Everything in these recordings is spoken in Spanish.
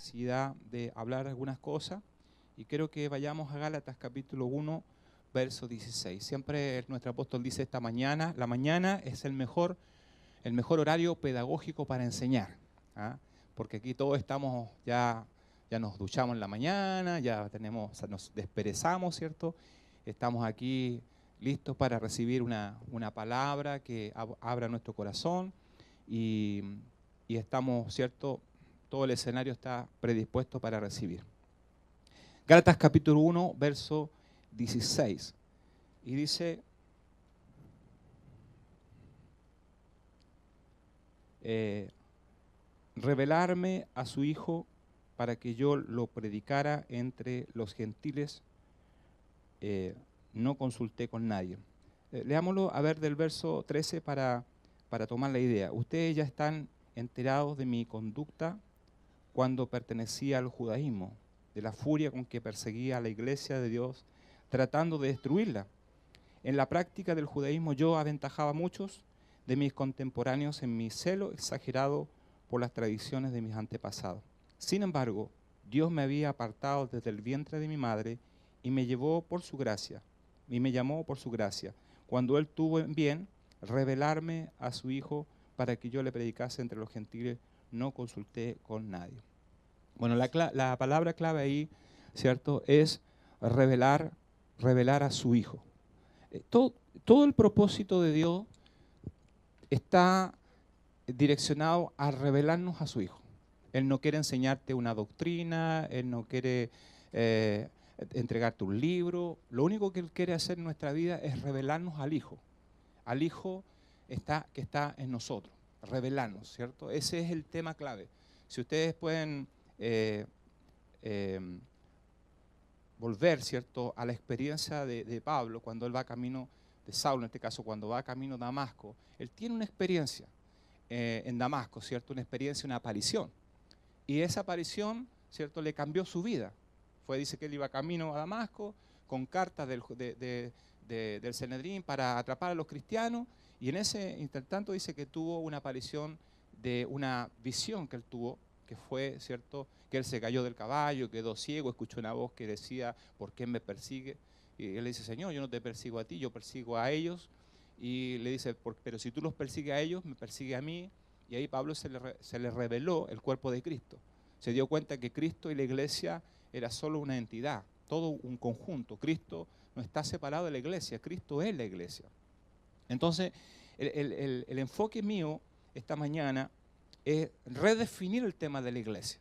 necesidad de hablar algunas cosas y quiero que vayamos a Gálatas capítulo 1, verso 16. Siempre nuestro apóstol dice esta mañana, la mañana es el mejor horario pedagógico para enseñar, ¿ah? Porque aquí todos estamos, ya nos duchamos en la mañana, nos desperezamos, ¿cierto? Estamos aquí listos para recibir una palabra que abra nuestro corazón y estamos, ¿cierto? Todo el escenario está predispuesto para recibir. Gálatas capítulo 1, verso 16. Y dice, revelarme a su Hijo para que yo lo predicara entre los gentiles, no consulté con nadie. Leámoslo a ver del verso 13 para tomar la idea. Ustedes ya están enterados de mi conducta cuando pertenecía al judaísmo, de la furia con que perseguía a la iglesia de Dios, tratando de destruirla. En la práctica del judaísmo yo aventajaba a muchos de mis contemporáneos en mi celo exagerado por las tradiciones de mis antepasados. Sin embargo, Dios me había apartado desde el vientre de mi madre y me llamó por su gracia, cuando Él tuvo en bien revelarme a su Hijo para que yo le predicase entre los gentiles, no consulté con nadie. Bueno, la palabra clave ahí, ¿cierto?, es revelar a su Hijo. Todo el propósito de Dios está direccionado a revelarnos a su Hijo. Él no quiere enseñarte una doctrina, Él no quiere entregarte un libro. Lo único que Él quiere hacer en nuestra vida es revelarnos al Hijo que está en nosotros, revelarnos, ¿cierto? Ese es el tema clave. Si ustedes pueden volver, ¿cierto?, a la experiencia de Pablo cuando él va camino, de Saulo en este caso, cuando va camino a Damasco, él tiene una experiencia en Damasco, ¿cierto?, una aparición. Y esa aparición, ¿cierto?, le cambió su vida. Dice que él iba camino a Damasco con cartas del Sanedrín para atrapar a los cristianos, y en ese intertanto dice que tuvo una aparición de una visión que él tuvo, que fue, ¿cierto?, que él se cayó del caballo, quedó ciego, escuchó una voz que decía, ¿por qué me persigue? Y él le dice, Señor, yo no te persigo a ti, yo persigo a ellos. Y le dice, pero si tú los persigues a ellos, me persigue a mí. Y ahí Pablo se le reveló el cuerpo de Cristo. Se dio cuenta que Cristo y la iglesia era solo una entidad, todo un conjunto. Cristo no está separado de la iglesia, Cristo es la iglesia. Entonces, el enfoque mío esta mañana es redefinir el tema de la iglesia,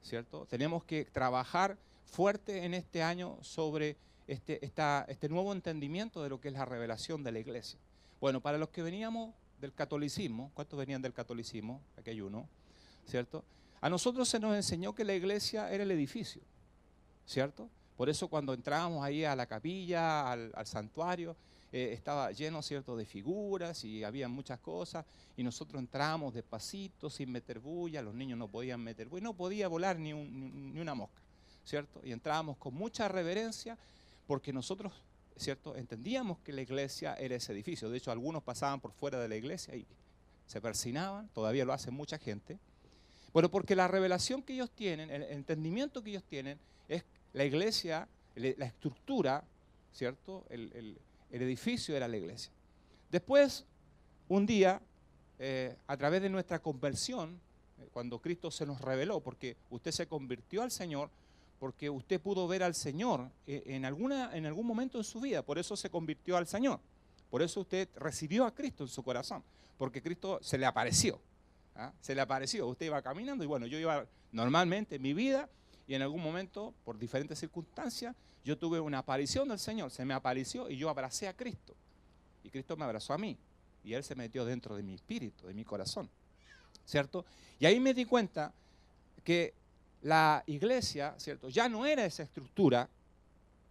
¿cierto? Tenemos que trabajar fuerte en este año sobre este nuevo entendimiento de lo que es la revelación de la iglesia. Bueno, para los que veníamos del catolicismo, ¿cuántos venían del catolicismo? Aquí hay uno, ¿cierto? A nosotros se nos enseñó que la iglesia era el edificio, ¿cierto? Por eso cuando entrábamos ahí a la capilla, al santuario, estaba lleno, ¿cierto?, de figuras y había muchas cosas, y nosotros entrábamos despacito, sin meter bulla, los niños no podían meter bulla, no podía volar ni una mosca, ¿cierto? Y entrábamos con mucha reverencia porque nosotros, ¿cierto?, entendíamos que la iglesia era ese edificio. De hecho, algunos pasaban por fuera de la iglesia y se persinaban, todavía lo hace mucha gente. Bueno, porque la revelación que ellos tienen, el entendimiento que ellos tienen, es la iglesia, la estructura, ¿cierto?, el edificio era la iglesia. Después, un día, a través de nuestra conversión, cuando Cristo se nos reveló, porque usted se convirtió al Señor, porque usted pudo ver al Señor en algún momento en su vida, por eso se convirtió al Señor. Por eso usted recibió a Cristo en su corazón, porque Cristo se le apareció. ¿Ah? Se le apareció, usted iba caminando y bueno, yo iba normalmente en mi vida y en algún momento, por diferentes circunstancias, yo tuve una aparición del Señor, se me apareció y yo abracé a Cristo. Y Cristo me abrazó a mí y Él se metió dentro de mi espíritu, de mi corazón, ¿cierto? Y ahí me di cuenta que la iglesia, ¿cierto?, ya no era esa estructura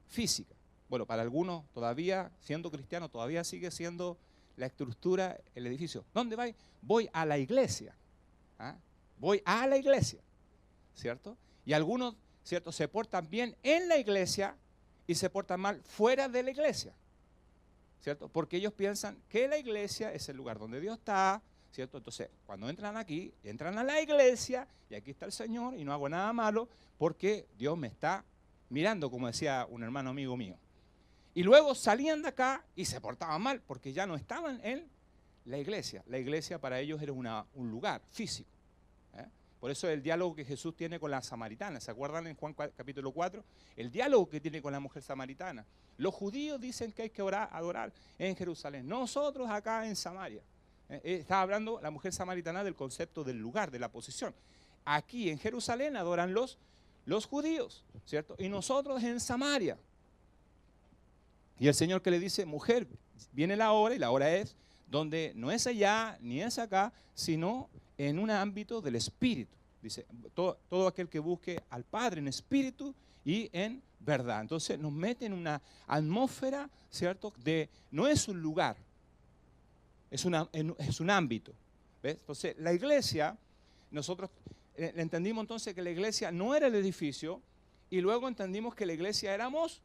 física. Bueno, para algunos todavía, siendo cristiano, todavía sigue siendo la estructura, el edificio. ¿Dónde voy? Voy a la iglesia. ¿Ah? Voy a la iglesia, ¿cierto? Y algunos, ¿cierto?, se portan bien en la iglesia y se portan mal fuera de la iglesia, ¿cierto? Porque ellos piensan que la iglesia es el lugar donde Dios está, ¿cierto? Entonces, cuando entran aquí, entran a la iglesia, y aquí está el Señor, y no hago nada malo, porque Dios me está mirando, como decía un hermano amigo mío. Y luego salían de acá y se portaban mal, porque ya no estaban en la iglesia. La iglesia para ellos era un lugar físico. Por eso el diálogo que Jesús tiene con la samaritana. ¿Se acuerdan en Juan capítulo 4? El diálogo que tiene con la mujer samaritana. Los judíos dicen que hay que adorar en Jerusalén. Nosotros acá en Samaria. Estaba hablando la mujer samaritana del concepto del lugar, de la posición. Aquí en Jerusalén adoran los judíos, ¿cierto? Y nosotros en Samaria. Y el Señor que le dice, mujer, viene la hora, y la hora es donde no es allá ni es acá, sino en un ámbito del espíritu. Dice, todo aquel que busque al Padre en espíritu y en verdad. Entonces nos mete en una atmósfera, ¿cierto? No es un lugar, es un ámbito. ¿Ves? Entonces la iglesia, nosotros entendimos entonces que la iglesia no era el edificio, y luego entendimos que la iglesia éramos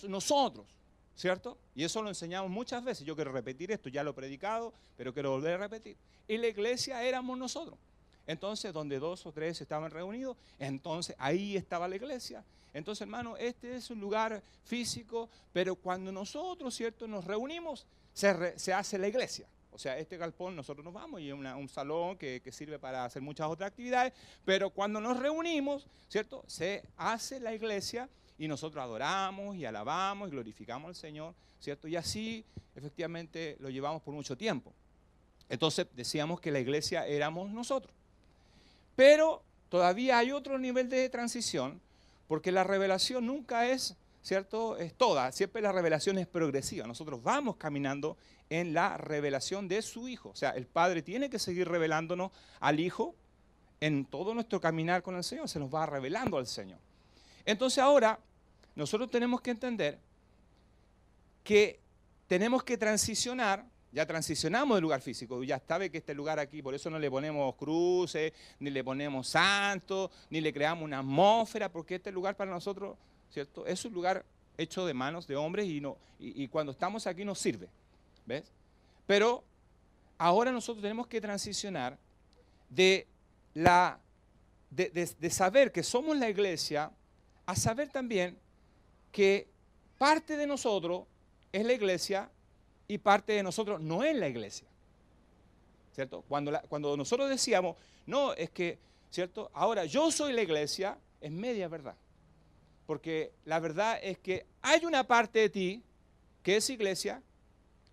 nosotros, ¿cierto? Y eso lo enseñamos muchas veces. Yo quiero repetir esto, ya lo he predicado, pero quiero volver a repetir. Y la iglesia éramos nosotros. Entonces, donde 2 o 3 estaban reunidos, entonces ahí estaba la iglesia. Entonces, hermano, este es un lugar físico, pero cuando nosotros, ¿cierto?, nos reunimos, se hace la iglesia. O sea, este galpón nosotros nos vamos y es un salón que sirve para hacer muchas otras actividades, pero cuando nos reunimos, ¿cierto?, se hace la iglesia. Y nosotros adoramos y alabamos y glorificamos al Señor, ¿cierto? Y así, efectivamente, lo llevamos por mucho tiempo. Entonces, decíamos que la iglesia éramos nosotros. Pero todavía hay otro nivel de transición, porque la revelación nunca es, ¿cierto?, es toda. Siempre la revelación es progresiva. Nosotros vamos caminando en la revelación de su Hijo. O sea, el Padre tiene que seguir revelándonos al Hijo en todo nuestro caminar con el Señor. Se nos va revelando al Señor. Entonces ahora nosotros tenemos que entender que tenemos que transicionar. Ya transicionamos del lugar físico, ya sabe que este lugar aquí, por eso no le ponemos cruces, ni le ponemos santos, ni le creamos una atmósfera, porque este lugar para nosotros, ¿cierto?, es un lugar hecho de manos de hombres y cuando estamos aquí nos sirve, ¿ves? Pero ahora nosotros tenemos que transicionar de saber que somos la iglesia a saber también que parte de nosotros es la iglesia y parte de nosotros no es la iglesia, ¿cierto? Cuando nosotros decíamos, no, es que, ¿cierto?, ahora yo soy la iglesia, es media verdad. Porque la verdad es que hay una parte de ti que es iglesia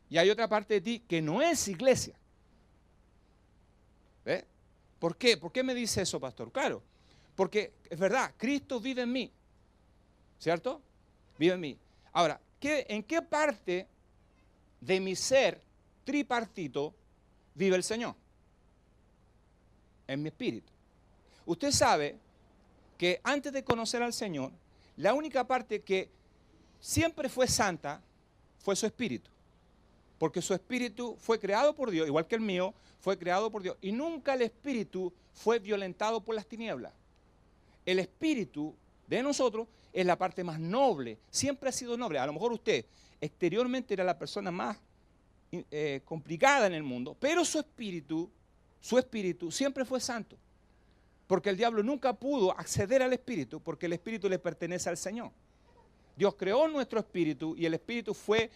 y hay otra parte de ti que no es iglesia. ¿Ves? ¿Por qué? ¿Por qué me dice eso, pastor? Claro, porque es verdad, Cristo vive en mí, ¿cierto? Vive en mí. Ahora, ¿en qué parte de mi ser tripartito vive el Señor? En mi espíritu. Usted sabe que antes de conocer al Señor, la única parte que siempre fue santa fue su espíritu. Porque su espíritu fue creado por Dios, igual que el mío, fue creado por Dios. Y nunca el espíritu fue violentado por las tinieblas. El espíritu de nosotros es la parte más noble, siempre ha sido noble. A lo mejor usted exteriormente era la persona más complicada en el mundo, pero su espíritu siempre fue santo. Porque el diablo nunca pudo acceder al espíritu, porque el espíritu le pertenece al Señor. Dios creó nuestro espíritu y el espíritu fue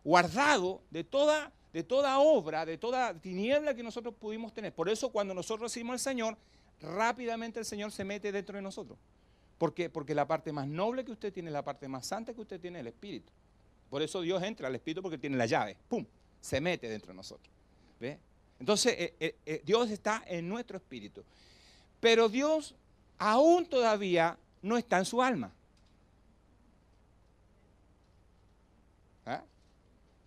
guardado de toda obra, de toda tiniebla que nosotros pudimos tener. Por eso cuando nosotros recibimos al Señor, rápidamente el Señor se mete dentro de nosotros. ¿Por qué? Porque la parte más noble que usted tiene, la parte más santa que usted tiene es el espíritu. Por eso Dios entra al espíritu porque tiene la llave. ¡Pum! Se mete dentro de nosotros. ¿Ve? Entonces Dios está en nuestro espíritu. Pero Dios aún todavía no está en su alma. ¿Ah?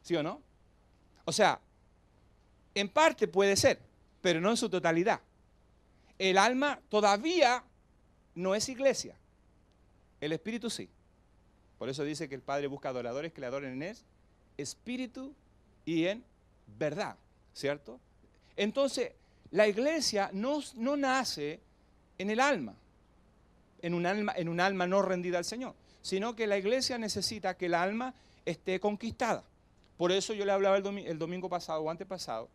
¿Sí o no? O sea, en parte puede ser, pero no en su totalidad. El alma todavía no es iglesia. El espíritu sí. Por eso dice que el Padre busca adoradores que le adoren en espíritu y en verdad, ¿cierto? Entonces, la iglesia no nace en el alma, en un alma no rendida al Señor, sino que la iglesia necesita que el alma esté conquistada. Por eso yo le hablaba el domingo pasado o antepasado,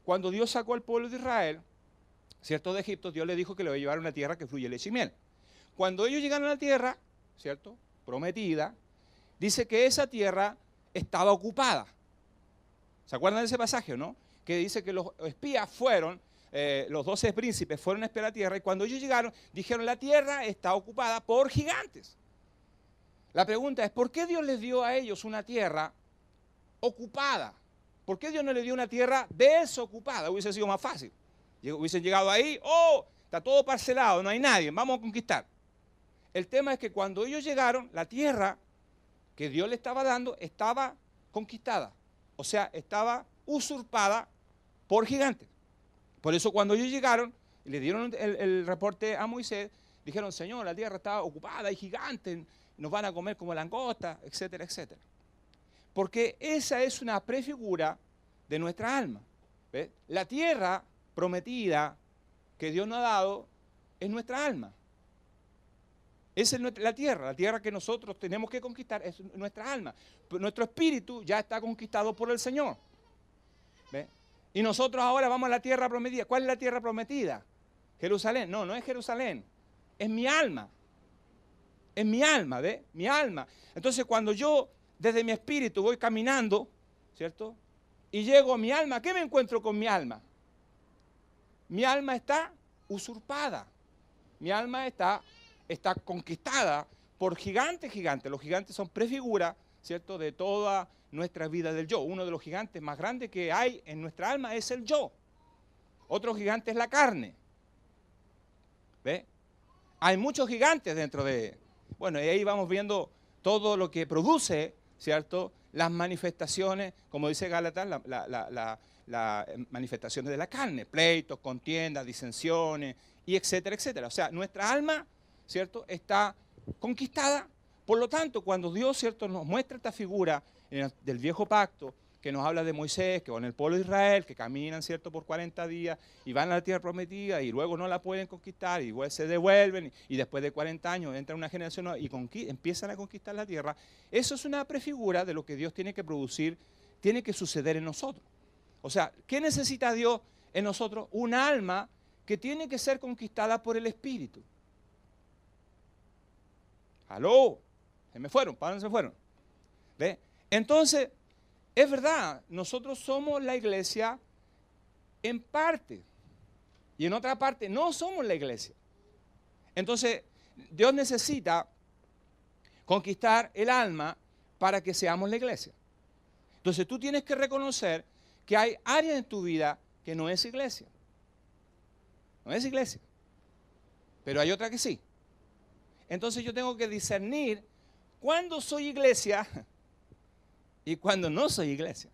cuando Dios sacó al pueblo de Israel, ¿cierto?, de Egipto, Dios le dijo que le iba a llevar a una tierra que fluye leche y miel. Cuando ellos llegaron a la tierra, ¿cierto?, prometida, dice que esa tierra estaba ocupada. ¿Se acuerdan de ese pasaje o no? Que dice que los espías fueron, los 12 príncipes fueron a espiar la tierra y cuando ellos llegaron, dijeron la tierra está ocupada por gigantes. La pregunta es, ¿por qué Dios les dio a ellos una tierra ocupada? ¿Por qué Dios no les dio una tierra desocupada? Hubiese sido más fácil. Hubiesen llegado ahí, oh, está todo parcelado, no hay nadie, vamos a conquistar. El tema es que cuando ellos llegaron, la tierra que Dios le estaba dando estaba conquistada. O sea, estaba usurpada por gigantes. Por eso cuando ellos llegaron, y le dieron el reporte a Moisés, dijeron, Señor, la tierra está ocupada, hay gigantes, nos van a comer como langosta, etcétera, etcétera. Porque esa es una prefigura de nuestra alma. ¿Ves? La tierra prometida que Dios nos ha dado es nuestra alma. Esa es la tierra que nosotros tenemos que conquistar es nuestra alma. Nuestro espíritu ya está conquistado por el Señor. ¿Ves? Y nosotros ahora vamos a la tierra prometida. ¿Cuál es la tierra prometida? Jerusalén. No, no es Jerusalén. Es mi alma. Es mi alma, ¿ves? Mi alma. Entonces cuando yo desde mi espíritu voy caminando, ¿cierto? Y llego a mi alma, ¿qué me encuentro con mi alma? Mi alma está usurpada. Mi alma está conquistada por gigantes. Los gigantes son prefiguras, ¿cierto?, de toda nuestra vida del yo. Uno de los gigantes más grandes que hay en nuestra alma es el yo. Otro gigante es la carne. ¿Ve? Hay muchos gigantes dentro de... Bueno, y ahí vamos viendo todo lo que produce, ¿cierto?, las manifestaciones, como dice Gálatas, las manifestaciones de la carne, pleitos, contiendas, disensiones, y etcétera, etcétera. O sea, nuestra alma, ¿cierto?, está conquistada. Por lo tanto, cuando Dios, ¿cierto?, nos muestra esta figura del viejo pacto, que nos habla de Moisés, que con el pueblo de Israel, que caminan, ¿cierto?, por 40 días y van a la tierra prometida y luego no la pueden conquistar y luego se devuelven y después de 40 años entra una generación nueva y empiezan a conquistar la tierra. Eso es una prefigura de lo que Dios tiene que producir, tiene que suceder en nosotros. O sea, ¿qué necesita Dios en nosotros? Un alma que tiene que ser conquistada por el Espíritu. ¿Aló? Se me fueron, ¿para dónde se fueron? ¿Ve? Entonces, es verdad, nosotros somos la iglesia en parte y en otra parte no somos la iglesia. Entonces, Dios necesita conquistar el alma para que seamos la iglesia. Entonces, tú tienes que reconocer que hay áreas en tu vida que no es iglesia. No es iglesia. Pero hay otra que sí. Entonces, yo tengo que discernir cuándo soy iglesia y cuando no soy iglesia.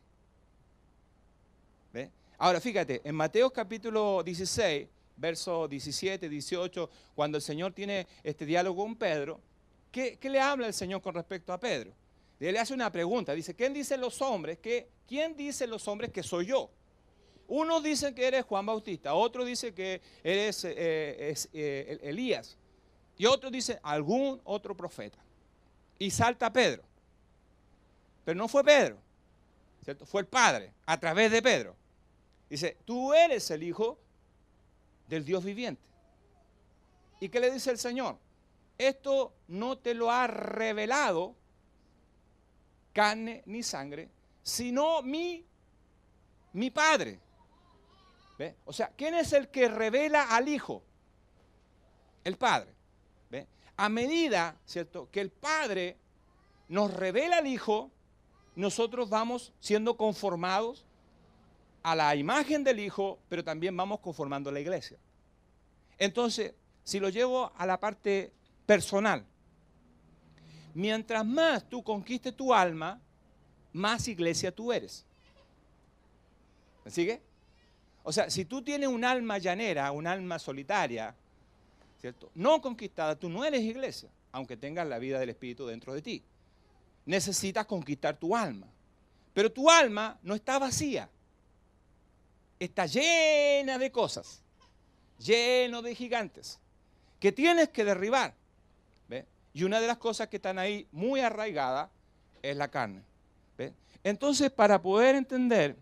¿Ve? Ahora fíjate, en Mateo capítulo 16, versos 17, 18, cuando el Señor tiene este diálogo con Pedro, ¿qué le habla el Señor con respecto a Pedro? Él le hace una pregunta, dice, ¿quién dice los hombres que soy yo? Unos dicen que eres Juan Bautista, otros dicen que eres Elías, y otros dicen algún otro profeta. Y salta Pedro. Pero no fue Pedro, ¿cierto? Fue el Padre, a través de Pedro. Dice, tú eres el Hijo del Dios viviente. ¿Y qué le dice el Señor? Esto no te lo ha revelado carne ni sangre, sino mi Padre. ¿Ve? O sea, ¿quién es el que revela al Hijo? El Padre. ¿Ve? A medida, ¿cierto?, que el Padre nos revela al Hijo, nosotros vamos siendo conformados a la imagen del Hijo, pero también vamos conformando la iglesia. Entonces, si lo llevo a la parte personal, mientras más tú conquistes tu alma, más iglesia tú eres. ¿Me sigue? O sea, si tú tienes un alma llanera, un alma solitaria, ¿cierto?, no conquistada, tú no eres iglesia, aunque tengas la vida del Espíritu dentro de ti. Necesitas conquistar tu alma. Pero tu alma no está vacía. Está llena de cosas, lleno de gigantes, que tienes que derribar. ¿Ve? Y una de las cosas que están ahí muy arraigadas es la carne. ¿Ve? Entonces, para poder entender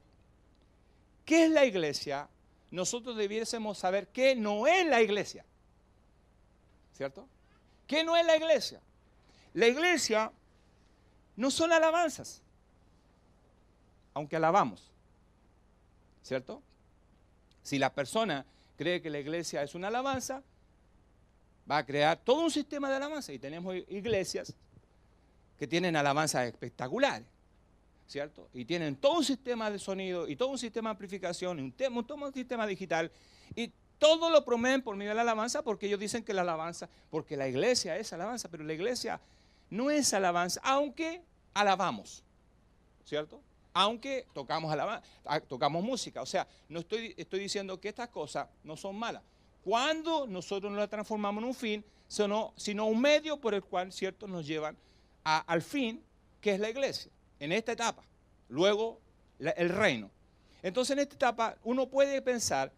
qué es la iglesia, nosotros debiésemos saber qué no es la iglesia. ¿Cierto? ¿Qué no es la iglesia? La iglesia no son alabanzas, aunque alabamos. ¿Cierto? Si la persona cree que la iglesia es una alabanza, va a crear todo un sistema de alabanza. Y tenemos iglesias que tienen alabanzas espectaculares, ¿cierto? Y tienen todo un sistema de sonido y todo un sistema de amplificación y todo un sistema digital. Y todo lo promueven por medio de la alabanza porque ellos dicen que la alabanza, porque la iglesia es alabanza, pero la iglesia no es alabanza, aunque alabamos, ¿cierto? Aunque tocamos música. O sea, no estoy diciendo que estas cosas no son malas. Cuando nosotros no las transformamos en un fin, sino un medio por el cual, ¿cierto?, nos llevan al fin, que es la iglesia, en esta etapa. Luego, el reino. Entonces, en esta etapa, uno puede pensar,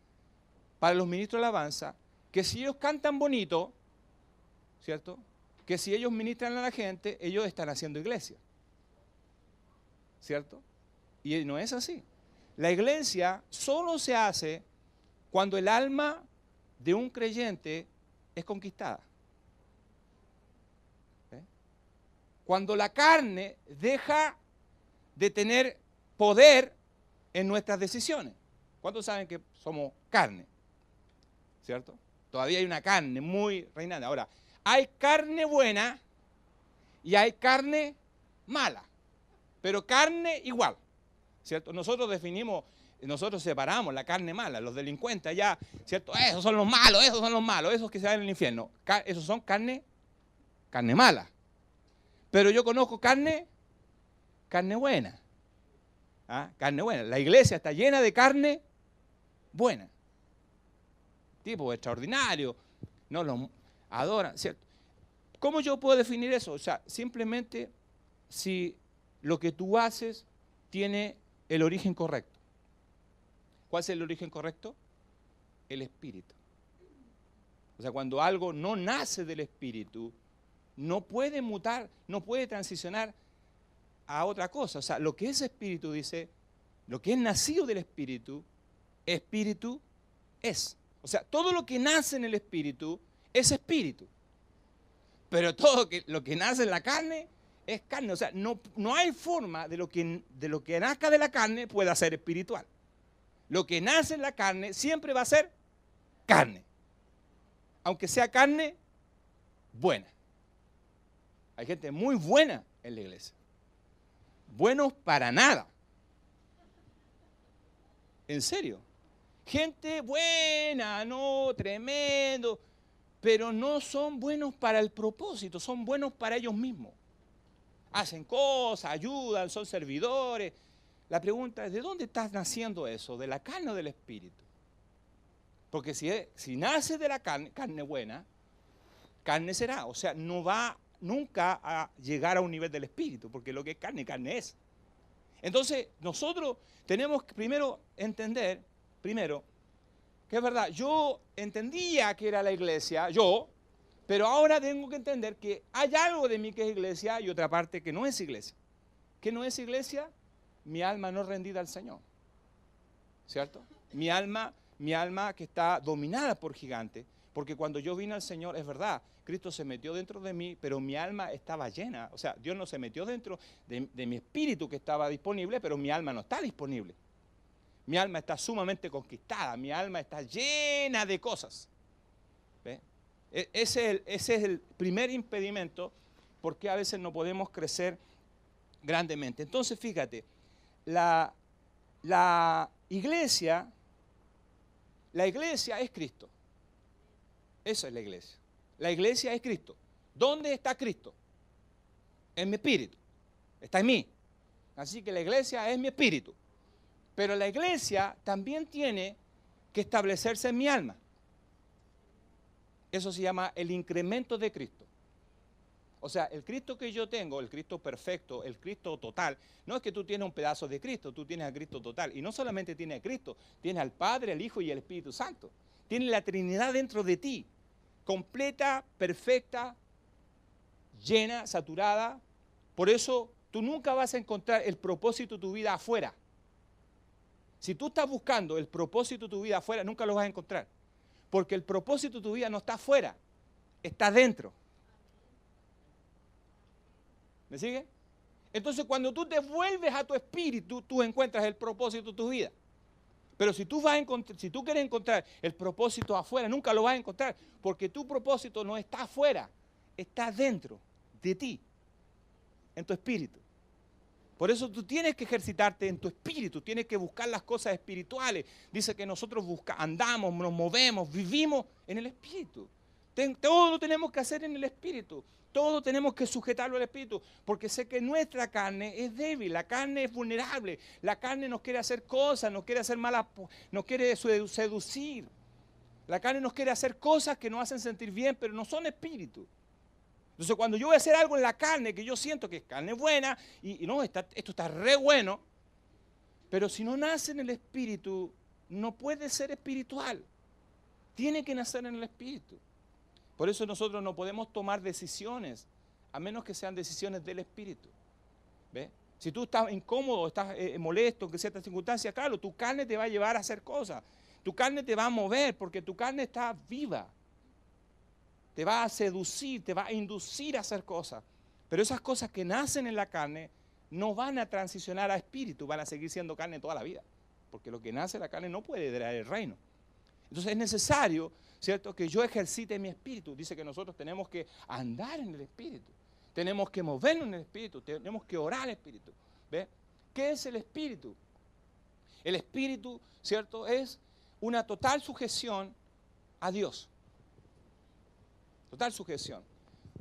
para los ministros de alabanza, que si ellos cantan bonito, ¿cierto?, que si ellos ministran a la gente, ellos están haciendo iglesia. ¿Cierto? Y no es así. La iglesia solo se hace cuando el alma de un creyente es conquistada. ¿Eh? Cuando la carne deja de tener poder en nuestras decisiones. ¿Cuántos saben que somos carne? ¿Cierto? Todavía hay una carne muy reinante. Ahora, hay carne buena y hay carne mala, pero carne igual. ¿Cierto? Nosotros separamos la carne mala, los delincuentes allá, ¿cierto? Esos son los malos, esos que se van en el infierno. Esos son carne mala. Pero yo conozco carne buena. ¿Ah? Carne buena. La iglesia está llena de carne buena. Tipo extraordinario. No los adoran, ¿cierto? ¿Cómo yo puedo definir eso? O sea, simplemente si lo que tú haces tiene el origen correcto. ¿Cuál es el origen correcto? El espíritu. O sea, cuando algo no nace del espíritu, no puede mutar, no puede transicionar a otra cosa. O sea, lo que es espíritu, dice, lo que es nacido del espíritu es. O sea, todo lo que nace en el espíritu es espíritu. Pero todo lo que nace en la carne es carne. O sea, no hay forma de lo que nazca de la carne pueda ser espiritual. Lo que nace en la carne siempre va a ser carne. Aunque sea carne buena. Hay gente muy buena en la iglesia. Buenos para nada. En serio. Gente buena, no, tremendo. Pero no son buenos para el propósito, son buenos para ellos mismos. Hacen cosas, ayudan, son servidores. La pregunta es, ¿de dónde estás naciendo eso? ¿De la carne o del espíritu? Porque si nace de la carne buena, carne será. O sea, no va nunca a llegar a un nivel del espíritu, porque lo que es carne es. Entonces, nosotros tenemos que primero entender, que es verdad, yo entendía que era la iglesia, pero ahora tengo que entender que hay algo de mí que es iglesia y otra parte que no es iglesia. ¿Qué no es iglesia? Mi alma no rendida al Señor. ¿Cierto? Mi alma que está dominada por gigantes. Porque cuando yo vine al Señor, es verdad, Cristo se metió dentro de mí, pero mi alma estaba llena. O sea, Dios no se metió dentro de mi espíritu que estaba disponible, pero mi alma no está disponible. Mi alma está sumamente conquistada, mi alma está llena de cosas. ¿Ve? Ese es el primer impedimento porque a veces no podemos crecer grandemente. Entonces, fíjate, la iglesia es Cristo. Eso es la iglesia. La iglesia es Cristo. ¿Dónde está Cristo? En mi espíritu. Está en mí. Así que la iglesia es mi espíritu. Pero la iglesia también tiene que establecerse en mi alma. Eso se llama el incremento de Cristo. O sea, el Cristo que yo tengo, el Cristo perfecto, el Cristo total, no es que tú tienes un pedazo de Cristo, tú tienes al Cristo total. Y no solamente tienes a Cristo, tienes al Padre, al Hijo y al Espíritu Santo. Tienes la Trinidad dentro de ti, completa, perfecta, llena, saturada. Por eso tú nunca vas a encontrar el propósito de tu vida afuera. Si tú estás buscando el propósito de tu vida afuera, nunca lo vas a encontrar. Porque el propósito de tu vida no está afuera, está dentro. ¿Me sigue? Entonces, cuando tú te vuelves a tu espíritu, tú encuentras el propósito de tu vida. Pero si tú quieres encontrar el propósito afuera, nunca lo vas a encontrar, porque tu propósito no está afuera, está dentro de ti, en tu espíritu. Por eso tú tienes que ejercitarte en tu espíritu, tienes que buscar las cosas espirituales. Dice que nosotros andamos, nos movemos, vivimos en el espíritu. Todo lo tenemos que hacer en el espíritu. Todo tenemos que sujetarlo al espíritu, porque sé que nuestra carne es débil, la carne es vulnerable, la carne nos quiere hacer cosas, nos quiere hacer malas, nos quiere seducir. La carne nos quiere hacer cosas que nos hacen sentir bien, pero no son espíritu. Entonces cuando yo voy a hacer algo en la carne, que yo siento que es carne buena, y no, esto está re bueno, pero si no nace en el espíritu, no puede ser espiritual. Tiene que nacer en el espíritu. Por eso nosotros no podemos tomar decisiones, a menos que sean decisiones del espíritu. ¿Ve? Si tú estás incómodo, estás molesto en ciertas circunstancias, claro, tu carne te va a llevar a hacer cosas. Tu carne te va a mover porque tu carne está viva. Te va a seducir, te va a inducir a hacer cosas. Pero esas cosas que nacen en la carne no van a transicionar a espíritu, van a seguir siendo carne toda la vida. Porque lo que nace en la carne no puede heredar el reino. Entonces es necesario, ¿cierto?, que yo ejercite mi espíritu. Dice que nosotros tenemos que andar en el espíritu. Tenemos que movernos en el espíritu. Tenemos que orar al espíritu. ¿Ve? ¿Qué es el espíritu? El espíritu, ¿cierto?, es una total sujeción a Dios. Total sujeción.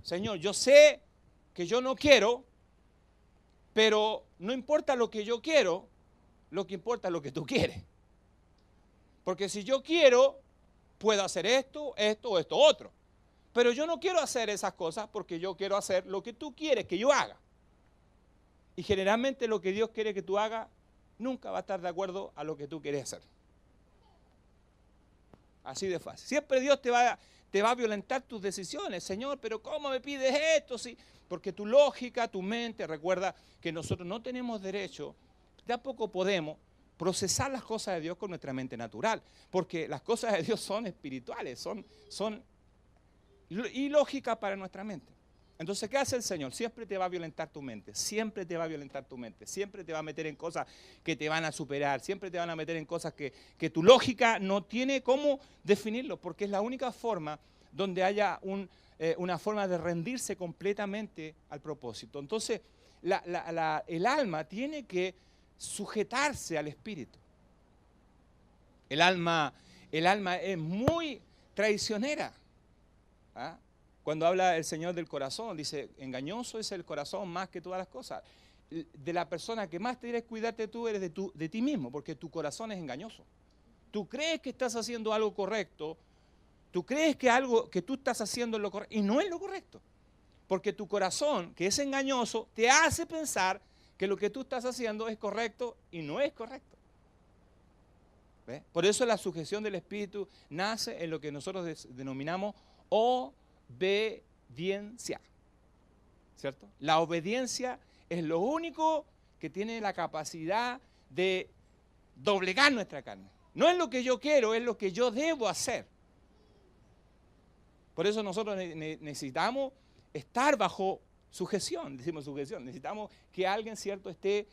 Señor, yo sé que yo no quiero, pero no importa lo que yo quiero, lo que importa es lo que tú quieres. Porque si yo quiero, puedo hacer esto, esto o esto otro. Pero yo no quiero hacer esas cosas porque yo quiero hacer lo que tú quieres que yo haga. Y generalmente lo que Dios quiere que tú hagas nunca va a estar de acuerdo a lo que tú quieres hacer. Así de fácil. Siempre Dios te va a violentar tus decisiones. Señor, pero ¿cómo me pides esto? Sí, porque tu lógica, tu mente, recuerda que nosotros no tenemos derecho, tampoco podemos procesar las cosas de Dios con nuestra mente natural, porque las cosas de Dios son espirituales, son ilógicas para nuestra mente. Entonces, ¿qué hace el Señor? Siempre te va a violentar tu mente, siempre te va a violentar tu mente, siempre te va a meter en cosas que te van a superar, siempre te van a meter en cosas que tu lógica no tiene cómo definirlo, porque es la única forma donde haya una forma de rendirse completamente al propósito. Entonces, el alma tiene que sujetarse al espíritu. El alma es muy traicionera. ¿Ah? Cuando habla el Señor del corazón, dice, engañoso es el corazón más que todas las cosas. De la persona que más te debes cuidarte tú eres de ti mismo, porque tu corazón es engañoso. Tú crees que estás haciendo algo correcto, tú crees que algo que tú estás haciendo es lo correcto, y no es lo correcto. Porque tu corazón, que es engañoso, te hace pensar que lo que tú estás haciendo es correcto y no es correcto. ¿Ve? Por eso la sujeción del espíritu nace en lo que nosotros denominamos obediencia. ¿Cierto? La obediencia es lo único que tiene la capacidad de doblegar nuestra carne. No es lo que yo quiero, es lo que yo debo hacer. Por eso nosotros necesitamos estar bajo sujeción, decimos sujeción. Necesitamos que alguien, ¿cierto?, esté